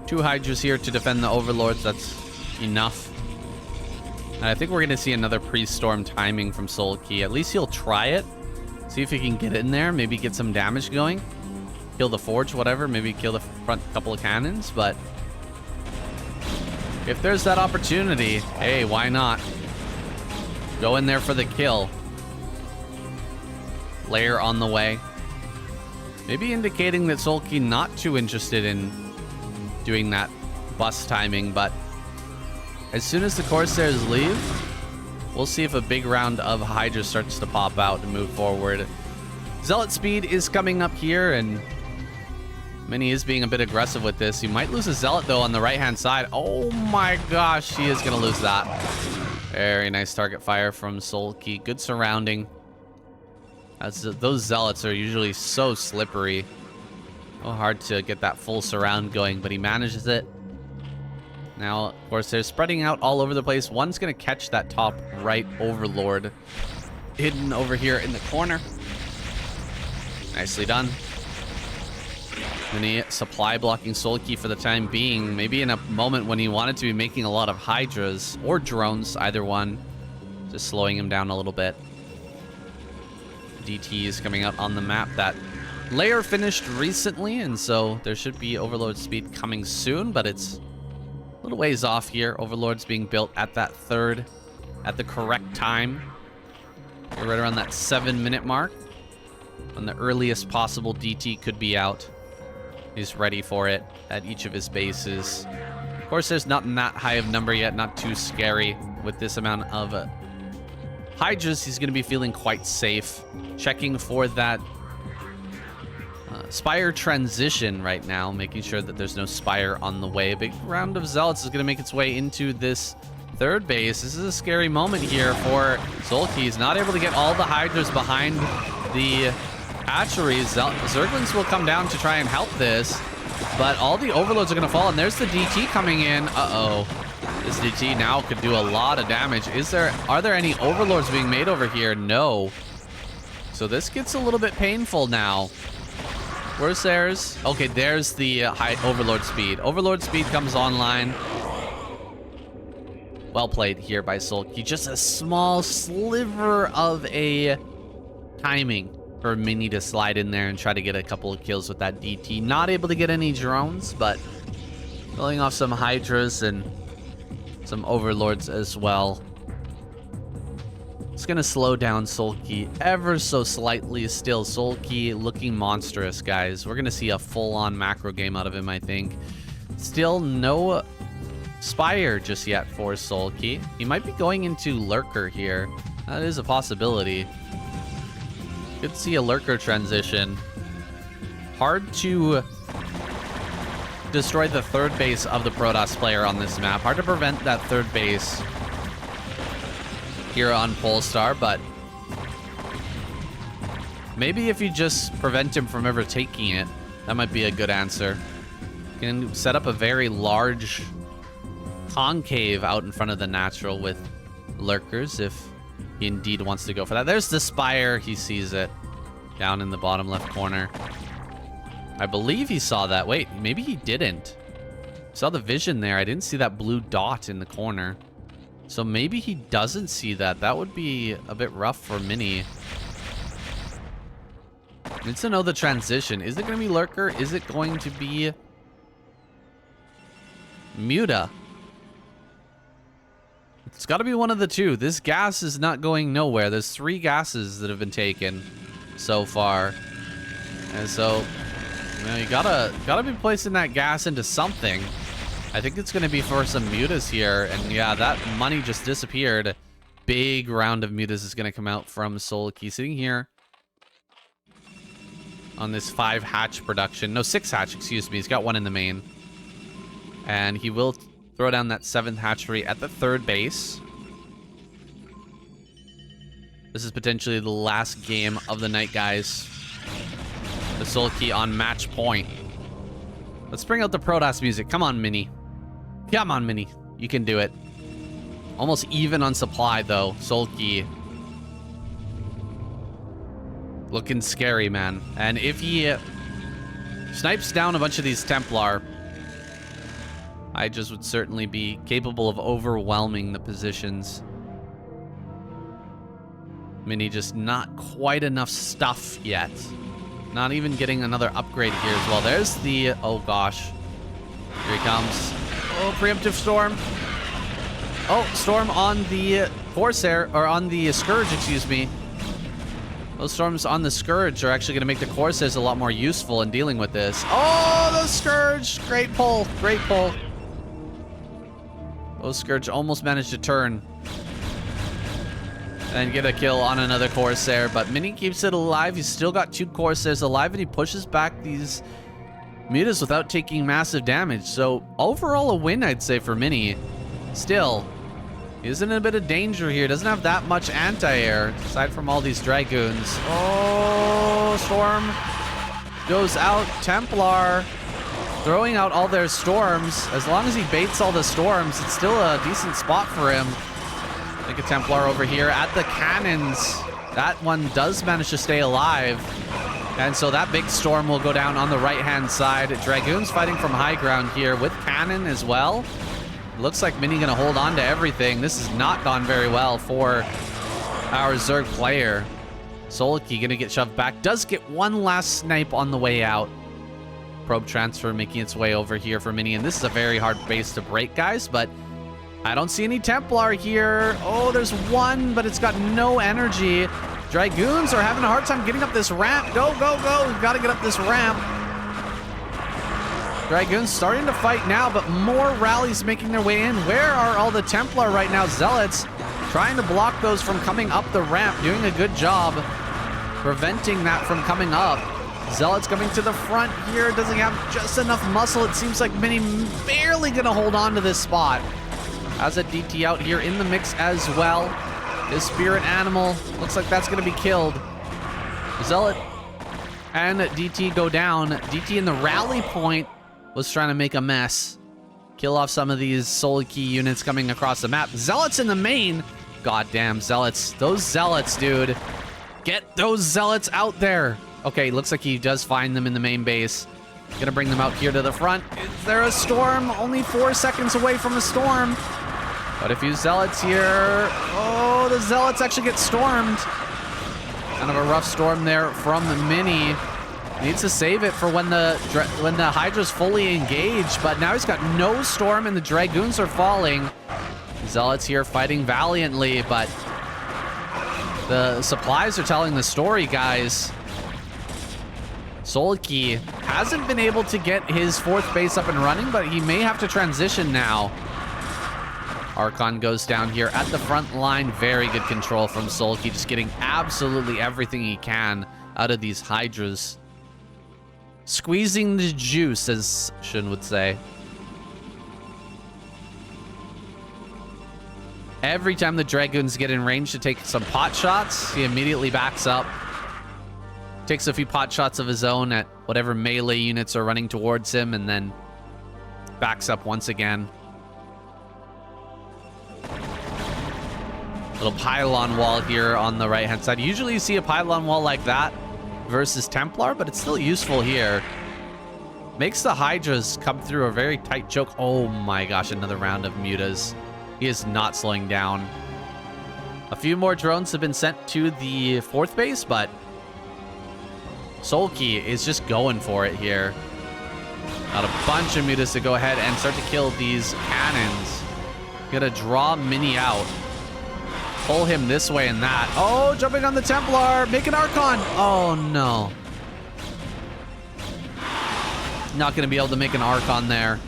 2 Hydras here to defend the Overlords. That's enough. And I think we're going to see another pre-storm timing from Soulkey. At least he'll try it. See if he can get in there. Maybe get some damage going. Kill the forge, whatever. Maybe kill the front couple of cannons. But if there's that opportunity, hey, why not? Go in there for the kill. Layer on the way. Maybe indicating that Soulkey not too interested in doing that bus timing, but as soon as the Corsairs leave, we'll see if a big round of Hydra starts to pop out and move forward. Zealot speed is coming up here, and Mini is being a bit aggressive with this. He might lose a Zealot, though, on the right-hand side. Oh my gosh, he is going to lose that. Very nice target fire from Soulkey. Good surrounding. As those Zealots are usually so slippery. So hard to get that full surround going, but he manages it. Now, of course, they're spreading out all over the place. One's going to catch that top right Overlord hidden over here in the corner. Nicely done. Mini supply blocking Soulkey for the time being. Maybe in a moment when he wanted to be making a lot of Hydras or drones, either one. Just slowing him down a little bit. DT is coming out on the map. That layer finished recently, and so there should be Overlord speed coming soon, but it's a little ways off here. Overlord's being built at that third at the correct time. We're right around that 7-minute mark when the earliest possible DT could be out. He's ready for it at each of his bases. Of course, there's not that high of number yet, not too scary. With this amount of Hydras, he's going to be feeling quite safe. Checking for that Spire transition right now, making sure that there's no Spire on the way. A big round of Zealots is going to make its way into this third base. This is a scary moment here for Soulkey. He's not able to get all the Hydras behind the hatcheries. Zerglings will come down to try and help this, but all the Overlords are going to fall, and there's the DT coming in. Uh-oh. This DT now could do a lot of damage. Are there any Overlords being made over here? No. So this gets a little bit painful now. Where's theirs? Okay, there's the high Overlord speed. Overlord speed comes online. Well played here by Soulkey. Just a small sliver of a timing for Mini to slide in there and try to get a couple of kills with that DT. Not able to get any drones, but pulling off some Hydras and some Overlords as well. It's going to slow down Soulkey ever so slightly still. Soulkey looking monstrous, guys. We're going to see a full-on macro game out of him, I think. Still no Spire just yet for Soulkey. He might be going into Lurker here. That is a possibility. Good to see a Lurker transition. Hard to destroy the third base of the Protoss player on this map. Hard to prevent that third base here on Polestar, but maybe if you just prevent him from ever taking it, that might be a good answer. You can set up a very large concave out in front of the natural with Lurkers if he indeed wants to go for that. There's the Spire. He sees it down in the bottom left corner. I believe he saw that. Wait, maybe he didn't. Saw the vision there. I didn't see that blue dot in the corner. So maybe he doesn't see that. That would be a bit rough for Mini. Needs to know the transition. Is it going to be Lurker? Is it going to be Muta? It's got to be one of the two. This gas is not going nowhere. There's 3 gases that have been taken so far. And so, you know, you gotta be placing that gas into something. I think it's going to be for some Mutas here. And yeah, that money just disappeared. Big round of Mutas is going to come out from Soulkey. Sitting here on this 5 hatch production. No, 6 hatch, excuse me. He's got 1 in the main. And he will throw down that 7th hatchery at the third base. This is potentially the last game of the night, guys. The Soulkey on match point. Let's bring out the Protoss music. Come on, Mini. Come on, Mini. You can do it. Almost even on supply, though. Soulkey looking scary, man. And if he snipes down a bunch of these Templar, Hydras would certainly be capable of overwhelming the positions. Mini just not quite enough stuff yet. Not even getting another upgrade here as well. There's the... Oh, gosh. Here he comes. Oh, preemptive storm. Oh, storm on the Corsair, or on the Scourge, excuse me. Those storms on the Scourge are actually going to make the Corsairs a lot more useful in dealing with this. Oh, the Scourge! Great pull. Great pull. Oh, Scourge almost managed to turn and get a kill on another Corsair, but Mini keeps it alive. He's still got 2 Corsairs alive, and he pushes back these Mutas without taking massive damage. So overall a win, I'd say, for Mini. Still, he's in a bit of danger here. Doesn't have that much anti-air, aside from all these Dragoons. Oh, Storm goes out. Templar throwing out all their storms. As long as he baits all the storms, it's still a decent spot for him. Like a Templar over here at the cannons. That one does manage to stay alive. And so that big storm will go down on the right-hand side. Dragoons fighting from high ground here with cannon as well. Looks like Mini gonna hold on to everything. This has not gone very well for our Zerg player. Soulkey gonna get shoved back. Does get one last snipe on the way out. Probe transfer making its way over here for Mini. And this is a very hard base to break, guys. But I don't see any Templar here. Oh, there's one, but it's got no energy. Dragoons are having a hard time getting up this ramp. Go, go, go. We've got to get up this ramp. Dragoons starting to fight now, but more rallies making their way in. Where are all the Templar right now? Zealots trying to block those from coming up the ramp, doing a good job preventing that from coming up. Zealots coming to the front here. Doesn't have just enough muscle. It seems like Mini barely going to hold on to this spot. Has a DT out here in the mix as well. His spirit animal looks like that's going to be killed. Zealot and DT go down. DT in the rally point was trying to make a mess. Kill off some of these Soulkey units coming across the map. Zealots in the main. Goddamn Zealots. Those Zealots, dude. Get those Zealots out there. Okay, looks like he does find them in the main base. Gonna bring them out here to the front. Is there a storm? Only 4 seconds away from a storm. But a few Zealots here. Oh, the Zealots actually get stormed. Kind of a rough storm there from the Mini. Needs to save it for when the Hydra's fully engaged, but now he's got no storm and the Dragoons are falling. Zealots here fighting valiantly, but the supplies are telling the story, guys. Soulkey hasn't been able to get his 4th base up and running, but he may have to transition now. Archon goes down here at the front line. Very good control from Soulkey, just getting absolutely everything he can out of these Hydras. Squeezing the juice, as Shun would say. Every time the Dragoons get in range to take some pot shots, he immediately backs up. Takes a few pot shots of his own at whatever melee units are running towards him, and then backs up once again. Little pylon wall here on the right-hand side. Usually you see a pylon wall like that versus Templar, but it's still useful here. Makes the Hydras come through a very tight choke. Oh my gosh, another round of mutas. He is not slowing down. A few more drones have been sent to the 4th base, but Soulkey is just going for it here. Got a bunch of mutas to go ahead and start to kill these cannons. Gonna draw Mini out. Pull him this way and that. Oh, jumping on the Templar. Make an Archon. Oh, no. Not going to be able to make an Archon there.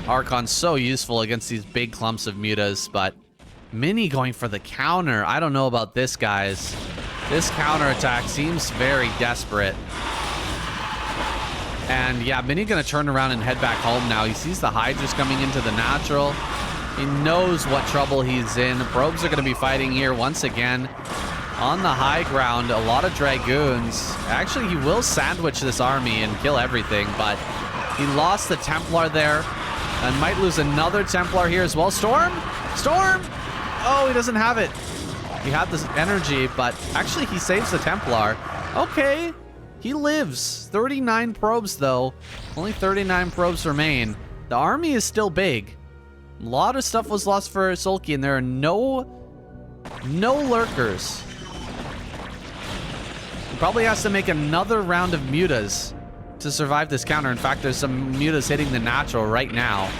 Archon's so useful against these big clumps of mutas, but Mini going for the counter. I don't know about this, guys. This counterattack seems very desperate. And yeah, Mini going to turn around and head back home now. He sees the Hydras coming into the natural. He knows what trouble he's in. Probes are going to be fighting here once again. On the high ground, a lot of Dragoons. Actually, he will sandwich this army and kill everything, but he lost the Templar there and might lose another Templar here as well. Storm? Storm! Oh, he doesn't have it. He had this energy, but actually he saves the Templar. Okay, he lives. 39 probes, though. Only 39 probes remain. The army is still big. A lot of stuff was lost for Soulkey, and there are no lurkers. He probably has to make another round of mutas to survive this counter. In fact, there's some mutas hitting the natural right now.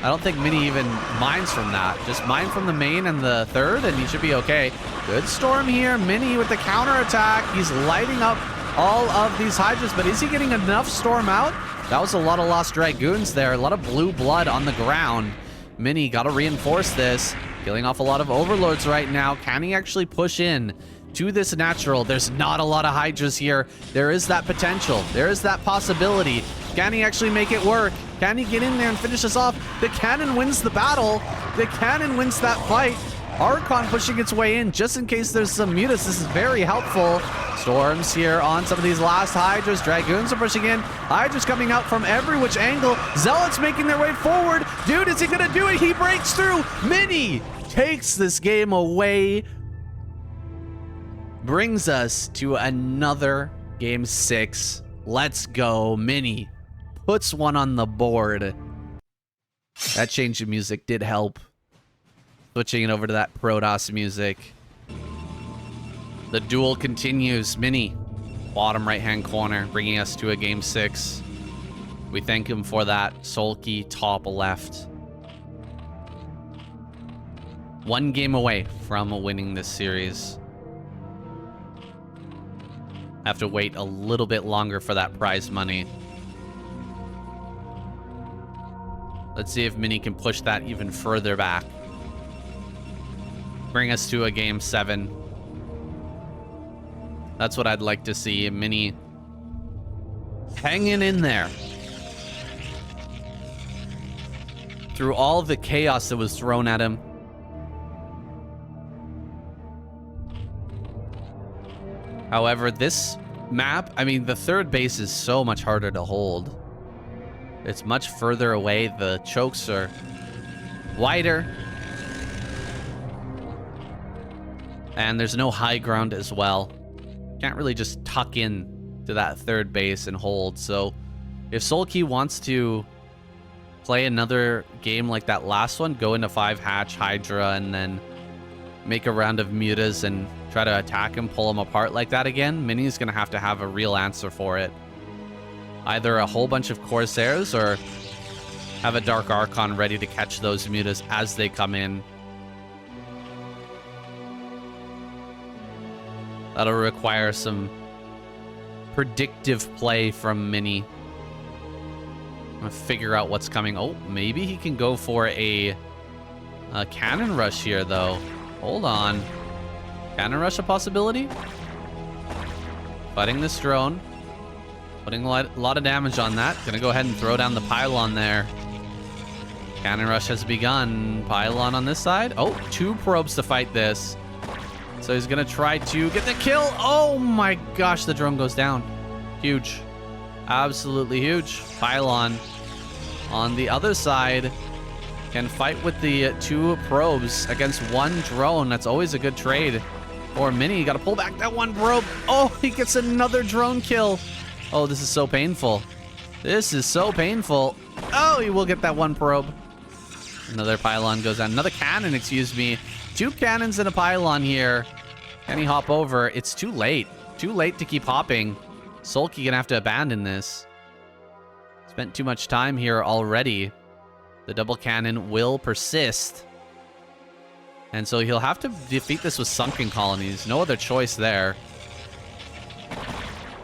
I don't think Mini even mines from that. Just mine from the main and the 3rd, and he should be okay. Good storm here. Mini with the counter attack. He's lighting up all of these Hydras, but is he getting enough storm out? That was a lot of lost Dragoons there. A lot of blue blood on the ground. Mini got to reinforce this. Killing off a lot of Overlords right now. Can he actually push in to this natural? There's not a lot of Hydras here. There is that potential. There is that possibility. Can he actually make it work? Can he get in there and finish this off? The cannon wins the battle. The cannon wins that fight. Archon pushing its way in just in case there's some mutas. This is very helpful. Storms here on some of these last Hydras. Dragoons are pushing in. Hydras coming out from every which angle. Zealots making their way forward. Dude, is he gonna do it? He breaks through. Mini takes this game away. Brings us to another game 6. Let's go. Mini puts one on the board. That change of music did help. Switching it over to that Protoss music. The duel continues. Mini, bottom right-hand corner, bringing us to a game 6. We thank him for that. Soulkey, top left. One game away from winning this series. I have to wait a little bit longer for that prize money. Let's see if Mini can push that even further back. Bring us to a game 7. That's what I'd like to see. Mini hanging in there. Through all of the chaos that was thrown at him. However, this map, I mean, the third base is so much harder to hold. It's much further away. The chokes are wider. And there's no high ground as well. Can't really just tuck in to that third base and hold. So if Soulkey wants to play another game like that last one, go into 5 hatch Hydra and then make a round of mutas and try to attack him, pull him apart like that again, Mini's going to have a real answer for it. Either a whole bunch of Corsairs or have a Dark Archon ready to catch those mutas as they come in. That'll require some predictive play from Mini. I'm gonna figure out what's coming. Oh, maybe he can go for a cannon rush here, though. Hold on. Cannon rush a possibility? Fighting this drone. Putting a lot of damage on that. Gonna go ahead and throw down the pylon there. Cannon rush has begun. Pylon on this side. Oh, 2 probes to fight this. So he's gonna try to get the kill. Oh my gosh, the drone goes down. Huge. Absolutely huge. Pylon on the other side can fight with the 2 probes against 1 drone. That's always a good trade. Or Mini, you gotta pull back that 1 probe. Oh, he gets another drone kill. Oh, this is so painful. This is so painful. Oh, he will get that 1 probe. Another pylon goes down. Another cannon, excuse me. 2 cannons and a pylon here. Can he hop over? It's too late. Too late to keep hopping. Soulkey gonna have to abandon this. Spent too much time here already. The double cannon will persist. And so he'll have to defeat this with sunken colonies. No other choice there.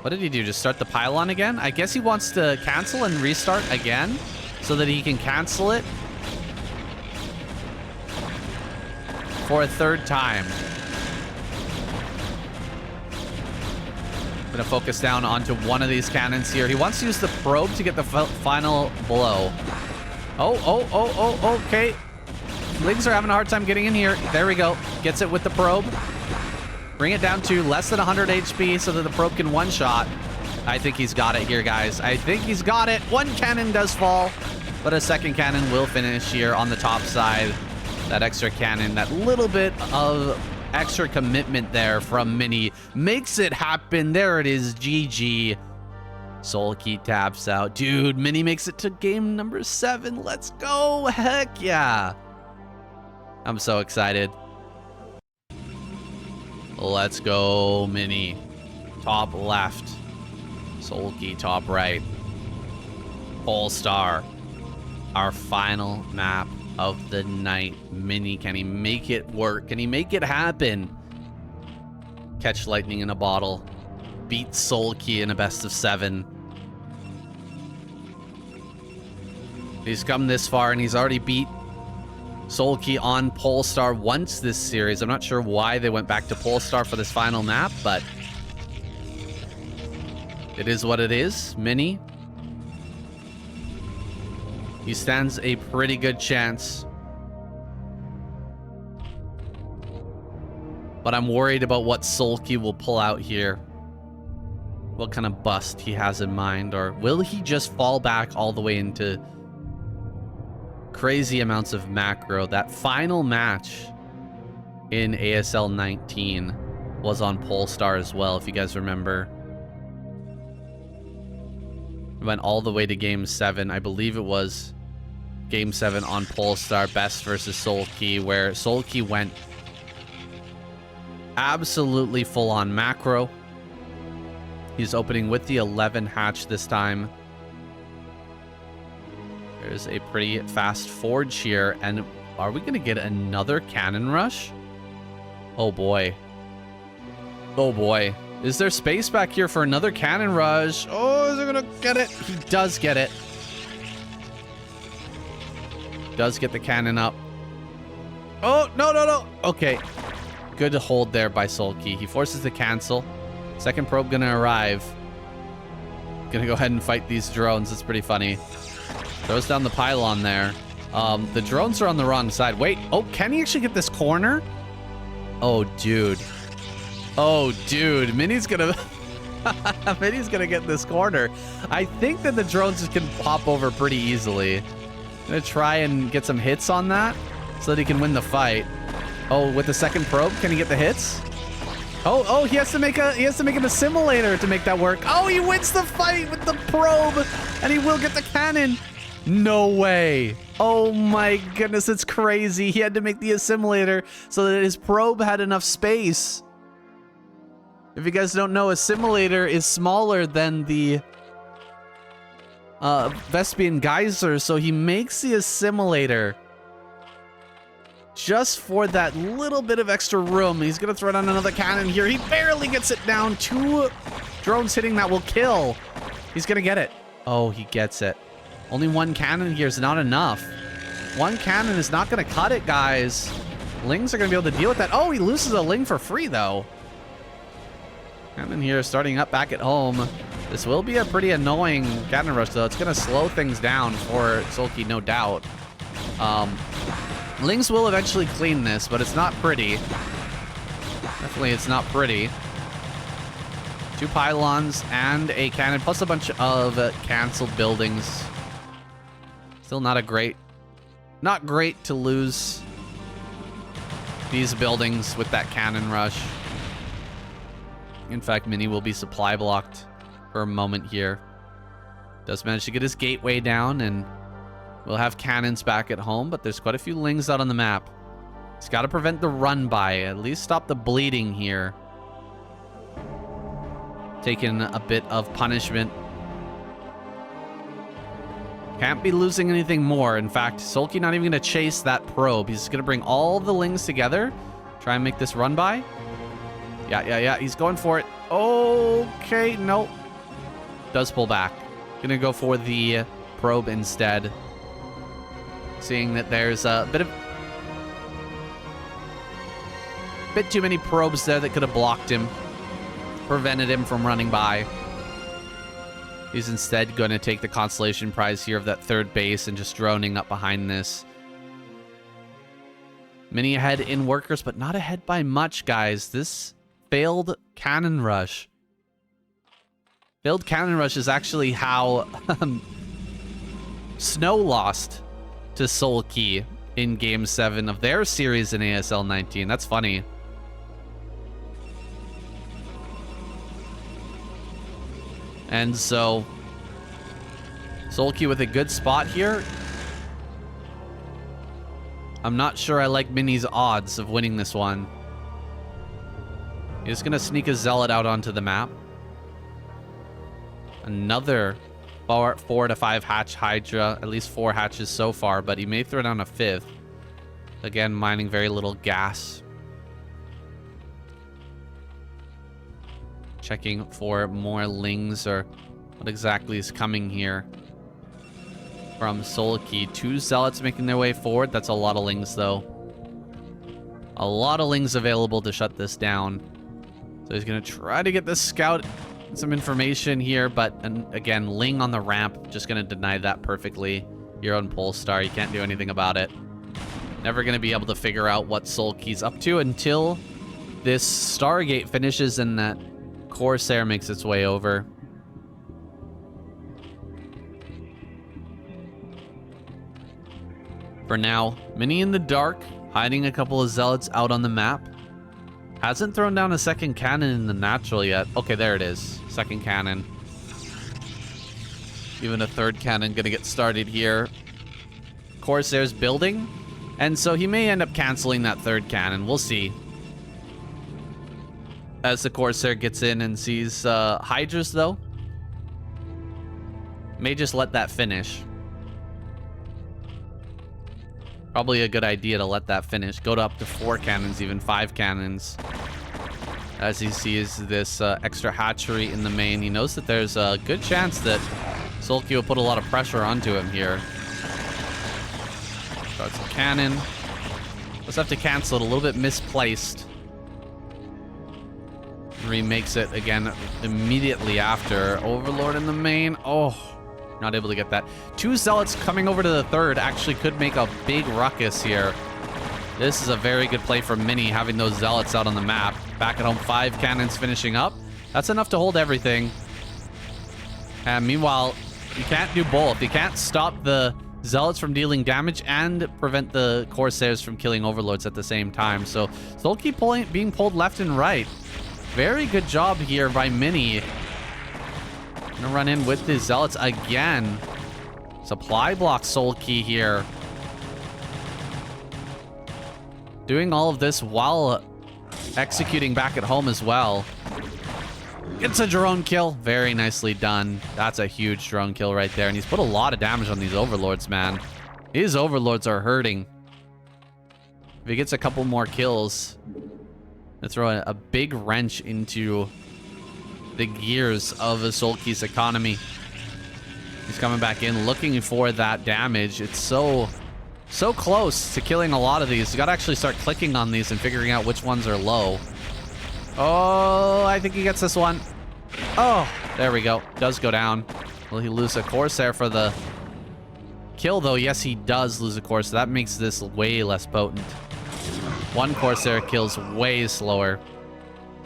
What did he do? Just start the pylon again? I guess he wants to cancel and restart again so that he can cancel it for a 3rd time. I'm gonna focus down onto one of these cannons here. He wants to use the probe to get the final blow. Oh, okay. Lings are having a hard time getting in here. There we go. Gets it with the probe. Bring it down to less than 100 HP so that the probe can one-shot. I think he's got it here, guys. I think he's got it. 1 cannon does fall, but a 2nd cannon will finish here on the top side. That extra cannon, that little bit of extra commitment there from Mini makes it happen. There it is. GG. Soulkey taps out. Dude, Mini makes it to game number 7. Let's go. Heck yeah. I'm so excited. Let's go, Mini. Top left. Soulkey top right. Polestar. Our final map of the night. Mini, can he make it work? Can he make it happen? Catch lightning in a bottle. Beat Soulkey in a best of 7. He's come this far and he's already beat Soulkey on Polestar once this series. I'm not sure why they went back to Polestar for this final map, but it is what it is. Mini, he stands a pretty good chance. But I'm worried about what Soulkey will pull out here. What kind of bust he has in mind, or will he just fall back all the way into crazy amounts of macro? That final match in ASL 19 was on Polestar as well, if you guys remember. It went all the way to game 7. I believe it was game 7 on Polestar, best versus Soulkey, where Soulkey went absolutely full-on macro. He's opening with the 11 hatch this time. There's a pretty fast forge here, and are we going to get another cannon rush? Oh boy. Oh boy. Is there space back here for another cannon rush? Oh, is he going to get it? He does get it. Does get the cannon up. Oh, no, no, no. Okay. Good hold there by Soulkey. He forces the cancel. Second probe going to arrive. Going to go ahead and fight these drones. It's pretty funny. Throws down the pylon there. The drones are on the wrong side. Wait. Oh, can he actually get this corner? Oh, dude. Oh, dude. Minnie's gonna... Minnie's gonna get this corner. I think that the drones can pop over pretty easily. Gonna try and get some hits on that so that he can win the fight. Oh, with the second probe, can he get the hits? Oh, he has to make an assimilator to make that work. Oh, he wins the fight with the probe, and he will get the cannon. No way. Oh my goodness, it's crazy. He had to make the assimilator so that his probe had enough space. If you guys don't know, assimilator is smaller than the Vespian geyser, so he makes the assimilator just for that little bit of extra room. He's gonna throw down another cannon here. He barely gets it down. 2 drones hitting that will kill. He's gonna get it. Oh, he gets it. Only 1 cannon here is not enough. 1 cannon is not gonna cut it, guys. Lings are gonna be able to deal with that. Oh, he loses a Ling for free, though. Cannon here starting up back at home. This will be a pretty annoying cannon rush, though. It's gonna slow things down for Soulkey, no doubt. Lings will eventually clean this, but it's not pretty. Definitely it's not pretty. 2 pylons and a cannon, plus a bunch of canceled buildings. Still not great to lose these buildings with that cannon rush. In fact, Mini will be supply blocked for a moment here. Does manage to get his gateway down, and we'll have cannons back at home, but there's quite a few Lings out on the map. He's got to prevent the run by, at least stop the bleeding here. Taking a bit of punishment. Can't be losing anything more. In fact, Soulkey not even going to chase that probe. He's going to bring all the Lings together. Try and make this run by. Yeah. He's going for it. Okay, nope. Does pull back. Gonna go for the probe instead. Seeing that there's a bit too many probes there that could have blocked him. Prevented him from running by. He's instead going to take the consolation prize here of that 3rd base and just droning up behind this. Mini ahead in workers, but not ahead by much, guys. This failed cannon rush. Failed cannon rush is actually how Snow lost to Soulkey in Game 7 of their series in ASL 19. That's funny. And so, Soulkey with a good spot here. I'm not sure I like Mini's odds of winning this one. He's going to sneak a Zealot out onto the map. Another 4 to 5 hatch Hydra. At least 4 hatches so far, but he may throw down a 5th. Again, mining very little gas. Checking for more Lings or what exactly is coming here from Soulkey. 2 Zealots making their way forward. That's a lot of Lings, though. A lot of Lings available to shut this down. So he's going to try to get this scout some information here, but again, Ling on the ramp, just going to deny that perfectly. Your own Polestar, you can't do anything about it. Never going to be able to figure out what Soulkey's up to until this Stargate finishes and that Corsair makes its way over. For now, Mini in the dark, hiding a couple of Zealots out on the map. Hasn't thrown down a second cannon in the natural yet. Okay, there it is. Second cannon. Even a 3rd cannon gonna get started here. Corsair's building, and so he may end up canceling that 3rd cannon. We'll see. as the Corsair gets in and sees Hydras, though. May just let that finish. Probably a good idea to let that finish. Go to up to 4 cannons, even 5 cannons. As he sees this extra hatchery in the main, he knows that there's a good chance that Soulkey will put a lot of pressure onto him here. Starts a cannon. Let's have to cancel it. A little bit misplaced. Remakes it again immediately after. Overlord in the main. Oh, not able to get that. 2 Zealots coming over to the 3rd actually could make a big ruckus here. This is a very good play for Mini, having those Zealots out on the map. Back at home, 5 cannons finishing up. That's enough to hold everything. And meanwhile, you can't do both. You can't stop the Zealots from dealing damage and prevent the Corsairs from killing Overlords at the same time. So Soulkey being pulled left and right. Very good job here by Mini. Gonna run in with the Zealots again. Supply block Soulkey here. Doing all of this while executing back at home as well. It's a drone kill. Very nicely done. That's a huge drone kill right there. And he's put a lot of damage on these Overlords, man. These Overlords are hurting. If he gets a couple more kills, let's throw a big wrench into the gears of Soulkey's economy. He's coming back in, looking for that damage. It's so close to killing a lot of these. You gotta actually start clicking on these and figuring out which ones are low. Oh, I think he gets this one. Oh, there we go. Does go down. Will he lose a Corsair for the kill, though? Yes, he does lose a Corsair. That makes this way less potent. 1 Corsair kills way slower.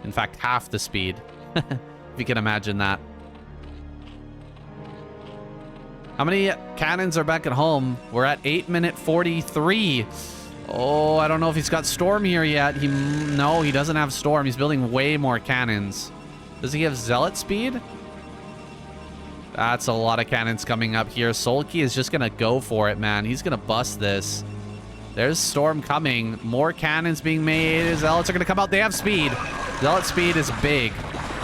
In fact, half the speed. If you can imagine that. How many cannons are back at home? We're at 8:43 minutes. Oh, I don't know if he's got Storm here yet. No, he doesn't have Storm. He's building way more cannons. Does he have Zealot speed? That's a lot of cannons coming up here. Soulkey is just going to go for it, man. He's going to bust this. There's Storm coming. More cannons being made. Zealots are going to come out. They have speed. Zealot speed is big.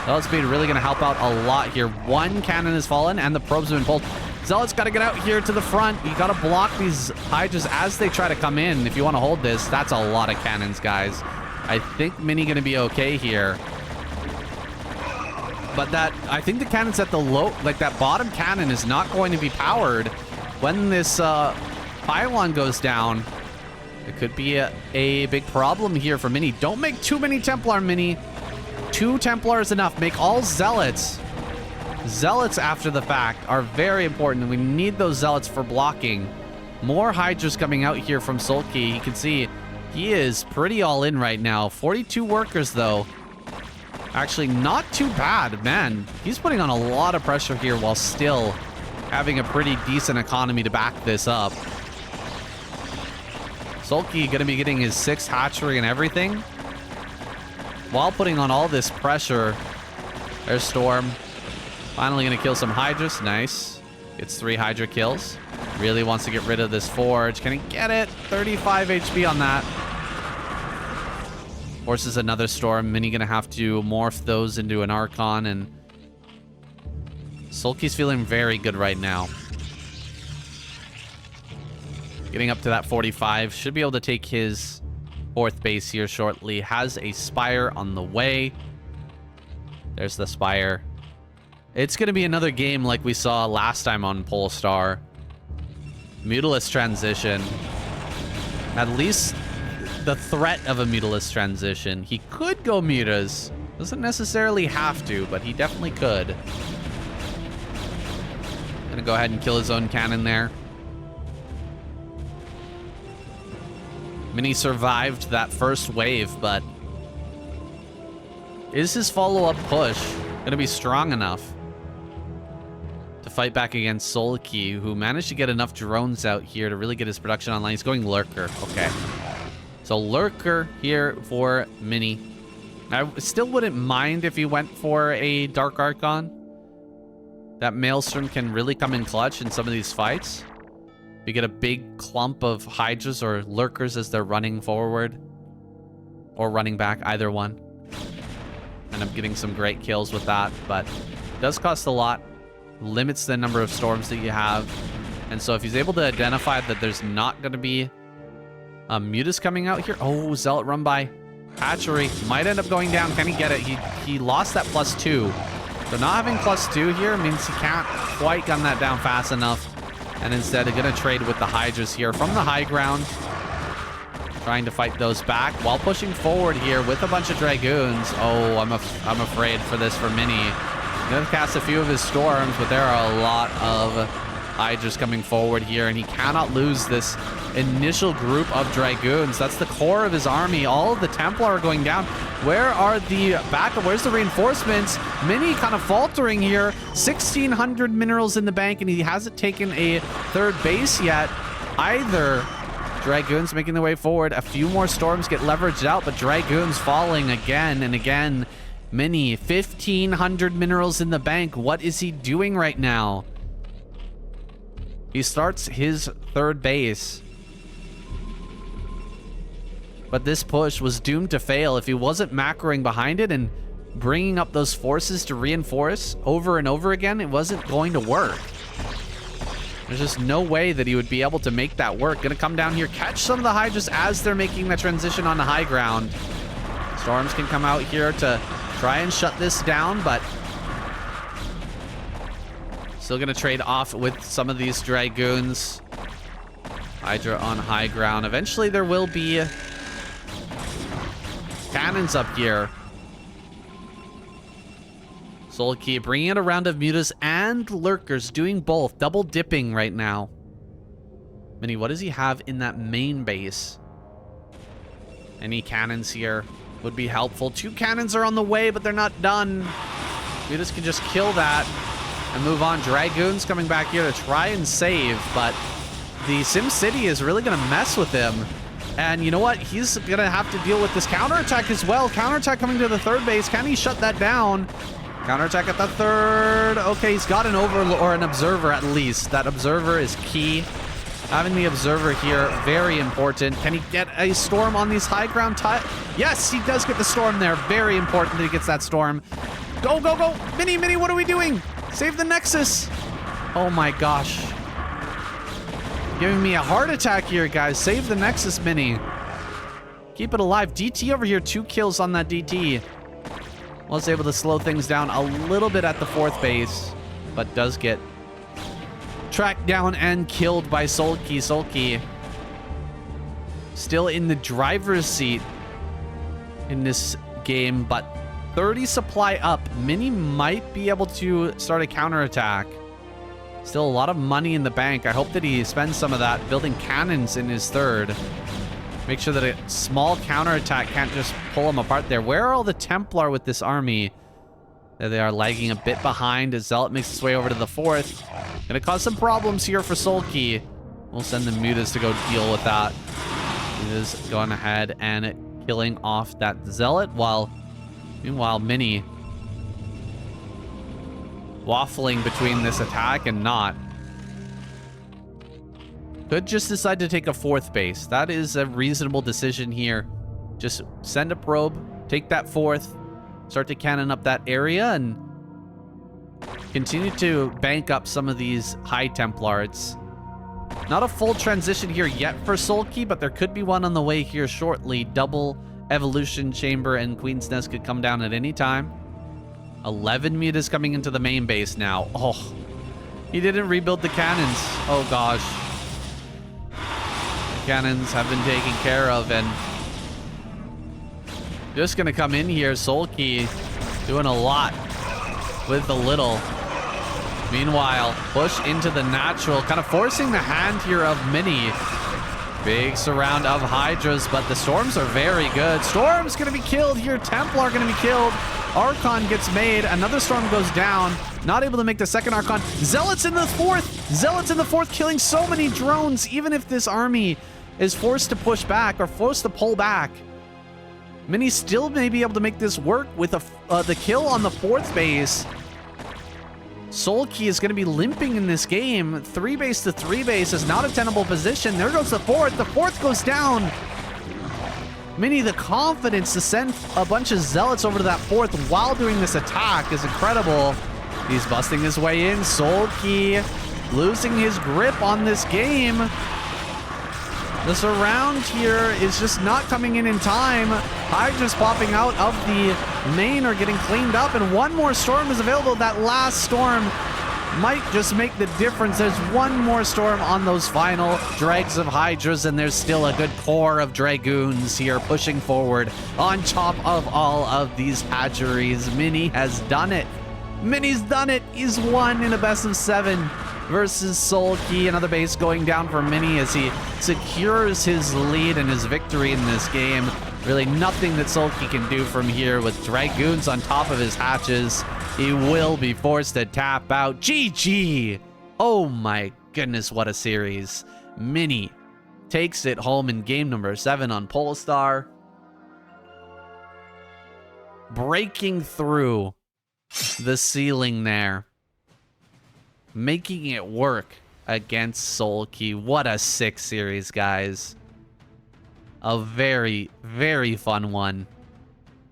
Zealot speed really going to help out a lot here. 1 cannon has fallen, and the probes have been pulled. Zealot's got to get out here to the front. You got to block these Hydras as they try to come in. If you want to hold this, that's a lot of cannons, guys. I think Mini going to be okay here. But I think the cannons at the low, like that bottom cannon is not going to be powered when this pylon goes down. It could be a big problem here for Mini. Don't make too many Templar, Mini. 2 Templar is enough. Make all Zealots. Zealots after the fact are very important. We need those Zealots for blocking. More Hydras coming out here from Soulkey. You can see he is pretty all in right now. 42 workers, though. Actually, not too bad, man. He's putting on a lot of pressure here while still having a pretty decent economy to back this up. Soulkey going to be getting his 6th hatchery and everything while putting on all this pressure. There's Storm. Finally going to kill some Hydras. Nice. Gets 3 Hydra kills. Really wants to get rid of this Forge. Can he get it? 35 HP on that. Forces another Storm. Mini going to have to morph those into an Archon. And Soulkey's feeling very good right now. Getting up to that 45. Should be able to take his 4th base here shortly. Has a Spire on the way. There's the Spire. It's going to be another game like we saw last time on Polestar. Mutalist transition. At least the threat of a Mutalist transition. He could go Mutas. Doesn't necessarily have to, but he definitely could. Gonna go ahead and kill his own cannon there. Mini survived that first wave, but is his follow-up push gonna be strong enough to fight back against Soulkey, who managed to get enough drones out here to really get his production online? He's going Lurker. Okay. So Lurker here for Mini. I still wouldn't mind if he went for a Dark Archon. That Maelstrom can really come in clutch in some of these fights. You get a big clump of Hydras or Lurkers as they're running forward. Or running back, either one. end up getting some great kills with that, but does cost a lot. Limits the number of storms that you have. And so if he's able to identify that there's not going to be a Mutas coming out here. Oh, Zealot run by. Hatchery might end up going down. Can he get it? He lost that +2. So not having +2 here means he can't quite gun that down fast enough. And instead, they're going to trade with the Hydras here from the high ground. Trying to fight those back while pushing forward here with a bunch of Dragoons. Oh, I'm afraid for this for Mini. He's going to cast a few of his storms, but there are a lot of Hydras coming forward here, and he cannot lose this initial group of Dragoons. That's the core of his army. All of the Templar are going down. Where are the backup? Where's the reinforcements? Mini kind of faltering here. 1,600 minerals in the bank, and he hasn't taken a third base yet either. Dragoons making their way forward. A few more storms get leveraged out, but Dragoons falling again and again. Mini, 1,500 minerals in the bank. What is he doing right now? He starts his third base. But this push was doomed to fail. If he wasn't macroing behind it and bringing up those forces to reinforce over and over again, it wasn't going to work. There's just no way that he would be able to make that work. Gonna come down here, catch some of the Hydras as they're making the transition on the high ground. Storms can come out here to try and shut this down, but still gonna trade off with some of these Dragoons. Hydra on high ground. Eventually there will be cannons up here. Soulkey bringing in a round of Mutas and Lurkers, doing both. Double dipping right now. Mini, what does he have in that main base? Any cannons here would be helpful. 2 cannons are on the way, but they're not done. Mutas can just kill that and move on. Dragoons coming back here to try and save, but the Sim City is really going to mess with him. And you know what? He's going to have to deal with this counterattack as well. Counterattack coming to the third base. Can he shut that down? Counterattack at the third. Okay, he's got an or an observer at least. That observer is key. Having the observer here, very important. Can he get a storm on these high ground? Yes, he does get the storm there. Very important that he gets that storm. Go, go, go. Mini, Mini, what are we doing? Save the Nexus. Oh my gosh. Giving me a heart attack here, guys. Save the Nexus, Mini. Keep it alive. DT over here, 2 kills on that DT. Was able to slow things down a little bit at the 4th base, but does get tracked down and killed by Soulkey. Soulkey still in the driver's seat in this game, but 30 supply up. Mini might be able to start a counterattack. Still a lot of money in the bank. I hope that he spends some of that building cannons in his third. Make sure that a small counterattack can't just pull him apart there. Where are all the Templar with this army? There they are, lagging a bit behind as Zealot makes its way over to the 4th. Gonna cause some problems here for Soulkey. We'll send the Mutas to go deal with that. Mutas going ahead and killing off that Zealot, meanwhile Mini waffling between this attack and not. Could just decide to take a 4th base. That is a reasonable decision here. Just send a probe, take that 4th, start to cannon up that area, and continue to bank up some of these high Templar. It's not a full transition here yet for Soulkey, but there could be one on the way here shortly. Double Evolution Chamber and Queen's Nest could come down at any time. 11 Mutas coming into the main base now. Oh, he didn't rebuild the cannons. Oh gosh. Cannons have been taken care of, and just gonna come in here. Soulkey doing a lot with the little. Meanwhile, push into the natural, kind of forcing the hand here of Mini. Big surround of Hydras, but the storms are very good. Storm's gonna be killed here. Templar gonna be killed. Archon gets made. Another storm goes down. Not able to make the second Archon. Zealots in the 4th. Zealots in the 4th, killing so many drones. Even if this army is forced to push back or forced to pull back, Mini still may be able to make this work with the kill on the 4th base. Soulkey is going to be limping in this game. 3 base to 3 base is not a tenable position. There goes the 4th. The 4th goes down. Mini, the confidence to send a bunch of zealots over to that fourth while doing this attack is incredible. He's busting his way in. Soulkey losing his grip on this game. The surround here is just not coming in time. Hydras popping out of the main are getting cleaned up, and one more storm is available. That last storm might just make the difference. There's one more storm on those final dregs of Hydras, and there's still a good core of Dragoons here pushing forward on top of all of these hatcheries. Mini has done it. Mini's done it. He's won in a best of 7 versus Soulkey. Another base going down for Mini as he secures his lead and his victory in this game. Really nothing that Soulkey can do from here with Dragoons on top of his hatches. He will be forced to tap out. GG! Oh my goodness, what a series. Mini takes it home in game number 7 on Polestar. Breaking through the ceiling there. Making it work against Soulkey. What a sick series, guys. A very, very fun one.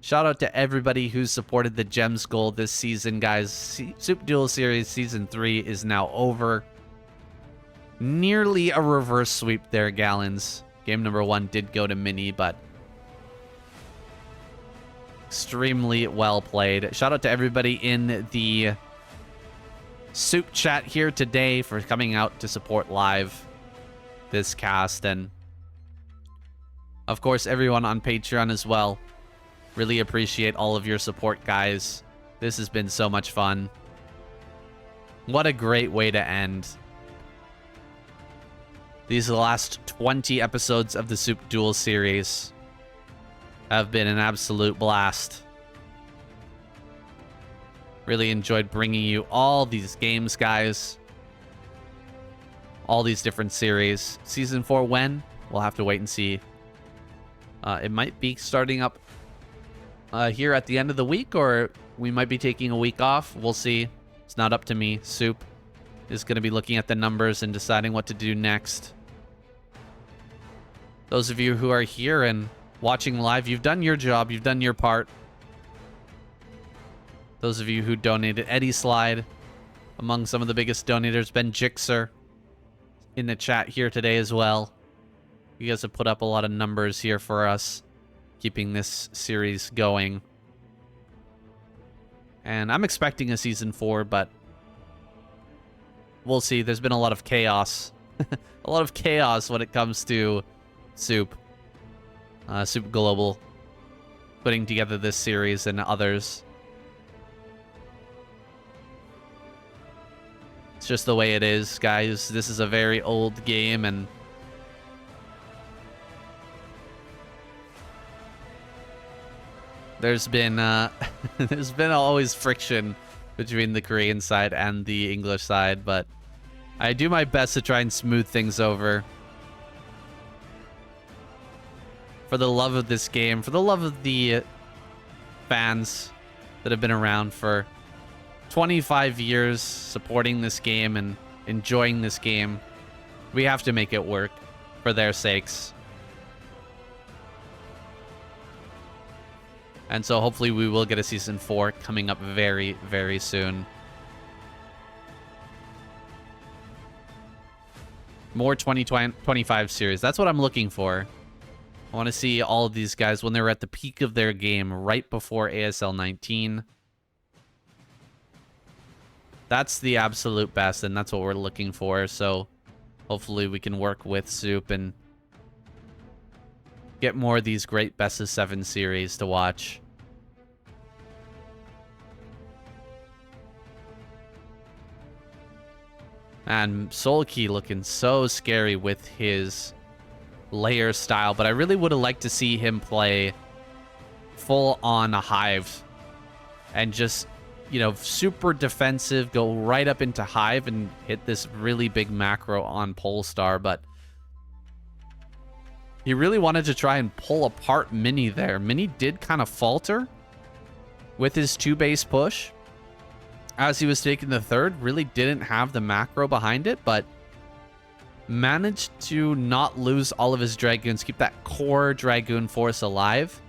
Shout out to everybody who supported the Gems goal this season, guys. SOOP Duel Series Season 3 is now over. Nearly a reverse sweep there, Gallons. Game number 1 did go to Mini, but extremely well played. Shout out to everybody in the SOOP chat here today for coming out to support live this cast, and of course everyone on Patreon as well. Really appreciate all of your support, guys. This has been so much fun. What a great way to end. These last 20 episodes of the SOOP Duel series have been an absolute blast. Really enjoyed bringing you all these games, guys. All these different series. Season 4 when? We'll have to wait and see. It might be starting up here at the end of the week, or we might be taking a week off. We'll see. It's not up to me. SOOP is going to be looking at the numbers and deciding what to do next. Those of you who are here and watching live, you've done your job. You've done your part. Those of you who donated, Eddie Slide, among some of the biggest donators, Ben Jixer, in the chat here today as well. You guys have put up a lot of numbers here for us, keeping this series going. And I'm expecting a Season 4, but we'll see. There's been a lot of chaos. A lot of chaos when it comes to SOOP. SOOP Global putting together this series and others. It's just the way it is, guys. This is a very old game, and there's been there's been always friction between the Korean side and the English side, but I do my best to try and smooth things over. For the love of this game, for the love of the fans that have been around for 25 years supporting this game and enjoying this game, we have to make it work for their sakes. And so hopefully we will get a Season 4 coming up very, very soon. More 2025 series. That's what I'm looking for. I want to see all of these guys when they were at the peak of their game right before ASL 19. That's the absolute best, and that's what we're looking for. So hopefully we can work with SOOP and get more of these great best of 7 series to watch. And Soulkey looking so scary with his layer style, but I really would have liked to see him play full on a Hive and just, you know, super defensive, go right up into Hive and hit this really big macro on Polestar, but he really wanted to try and pull apart Mini there. Mini did kind of falter with his 2-base push as he was taking the third. Really didn't have the macro behind it, but managed to not lose all of his Dragoons, keep that core Dragoon force alive,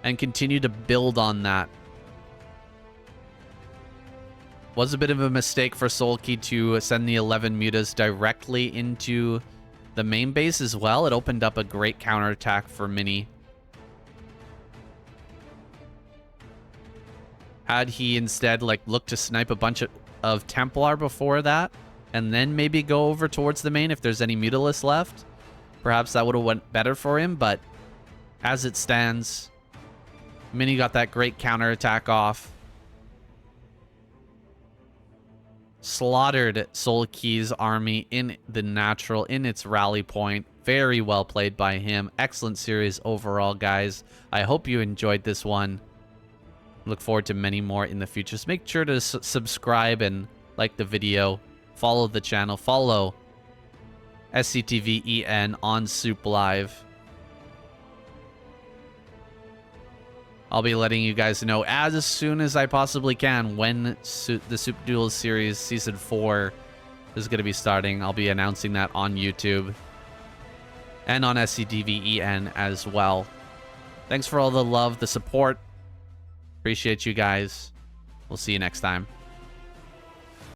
and continue to build on that. Was a bit of a mistake for Soulkey to send the 11 mutas directly into the main base as well. It opened up a great counterattack for Mini. Had he instead like looked to snipe a bunch of Templar before that, and then maybe go over towards the main if there's any Mutalisk left, perhaps that would have went better for him. But as it stands, Mini got that great counterattack off. Slaughtered Soulkey's army in the natural, in its rally point. Very well played by him. Excellent series overall, guys. I hope you enjoyed this one. Look forward to many more in the future. So make sure to subscribe and like the video. Follow the channel. Follow SCTVEN on SOOP Live. I'll be letting you guys know as soon as I possibly can when the SOOP Duels Series Season 4 is going to be starting. I'll be announcing that on YouTube and on SCTVEN as well. Thanks for all the love, the support. Appreciate you guys. We'll see you next time.